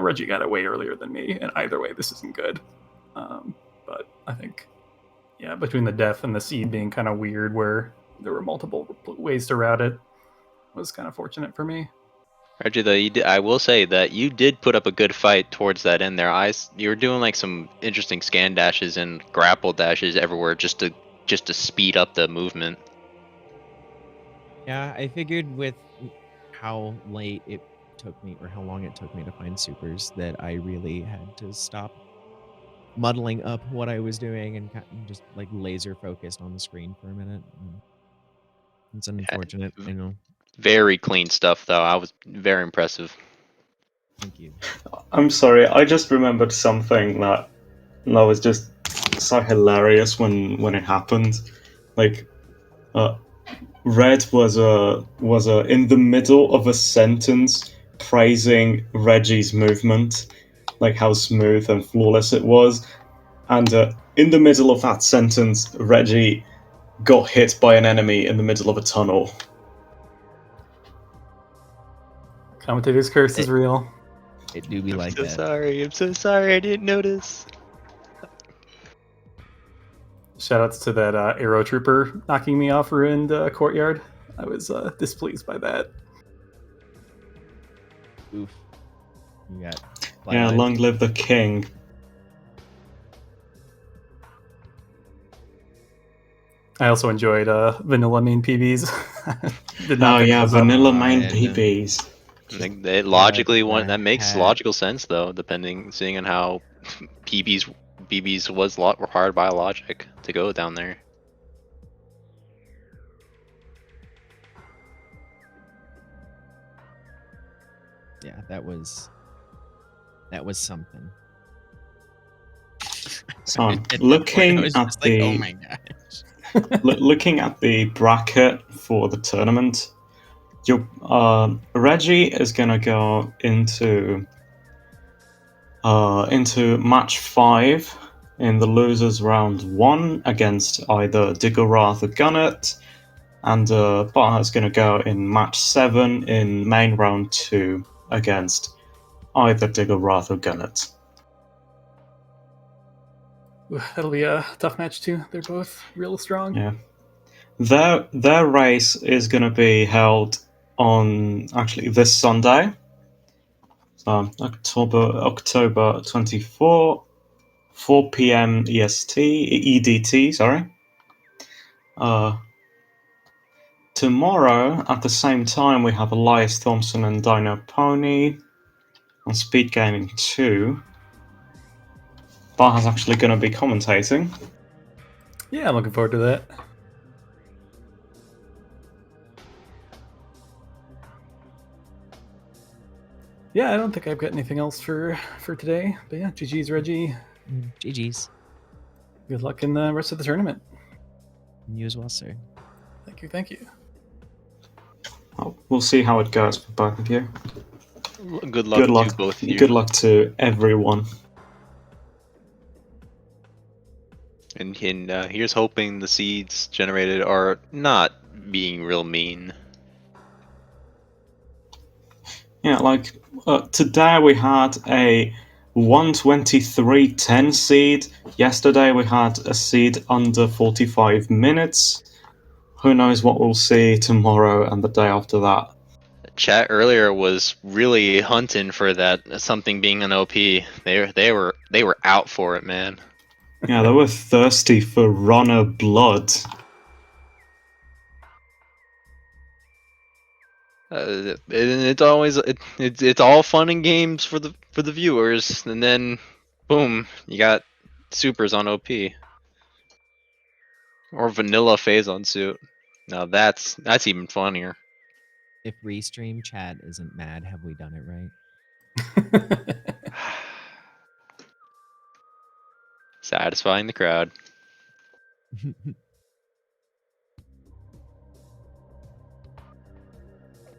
Reggie got it way earlier than me, and either way, this isn't good. But I think, yeah, between the death and the seed being kind of weird, where there were multiple ways to route it, was kind of fortunate for me. Reggie, though, I will say that you did put up a good fight towards that end there. You were doing like some interesting scan dashes and grapple dashes everywhere just to speed up the movement. Yeah, I figured with how late it took me, or how long it took me to find supers, that I really had to stop muddling up what I was doing and just like laser focused on the screen for a minute. It's unfortunate, I know. Very clean stuff, though. I was very impressive. Thank you. I'm sorry, I just remembered something that was just so hilarious when it happened. Like, Red was in the middle of a sentence praising Reggie's movement, like how smooth and flawless it was, and in the middle of that sentence, Reggie got hit by an enemy in the middle of a tunnel. Commentator's curse is real. It do be like that. I'm so sorry, I didn't notice. Shoutouts to that arrow trooper knocking me off Ruined Courtyard. I was displeased by that. Oof. You got Yeah, long live the king. I also enjoyed vanilla main PBs. Did Oh not pick yeah, those up. vanilla main God. PBs. Like, they logically that that makes had- logical sense though, seeing on how BBs was required by logic to go down there. Yeah, that was something. So At that point, I looking was at just like, the oh my gosh. looking at the bracket for the tournament, your Reggie is gonna go into match 5 in the losers round 1 against either Digglerath or Gunnet, and Baja is gonna go in match 7 in main round 2 against either Digglerath or Gunnet. Ooh, that'll be a tough match too. They're both real strong. Yeah. Their race is going to be held on actually this Sunday, so October 24, 4 p.m. EDT. Sorry. Tomorrow at the same time we have Elias Thompson and Dino Pony on SpeedGaming 2. Baja's actually going to be commentating. Yeah, I'm looking forward to that. Yeah, I don't think I've got anything else for today. But yeah, GG's Reggie. GG's. Good luck in the rest of the tournament. You as well, sir. Thank you, thank you. We'll see how it goes for both of you. Good luck, Good luck to both of you. Good luck to everyone. And here's hoping the seeds generated are not being real mean. Yeah, like today we had a 123.10 seed. Yesterday we had a seed under 45 minutes. Who knows what we'll see tomorrow and the day after that. Chat earlier was really hunting for that something being an OP. They were out for it, man. Yeah, they were thirsty for runner blood. It's always it's all fun and games for the viewers, and then boom, you got supers on OP or vanilla phase on suit. Now that's even funnier. If Restream chat isn't mad, have we done it right? Satisfying the crowd.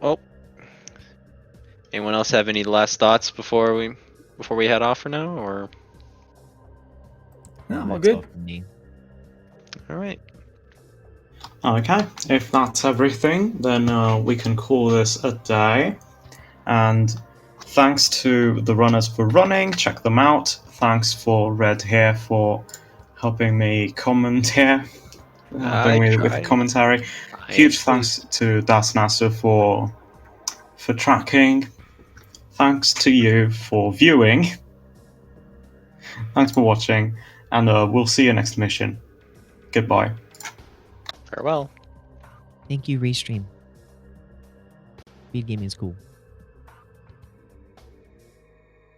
Well, anyone else have any last thoughts before we head off for now, or? No, I'm all That's good. from me. All right. Okay, if that's everything, then we can call this a day. And thanks to the runners for running. Check them out. Thanks for Red here for helping me comment here. Helping me with the commentary. Huge thanks to Das Nasu for tracking. Thanks to you for viewing. Thanks for watching, and we'll see you next mission. Goodbye. Farewell. Thank you, Restream. Speed gaming is cool.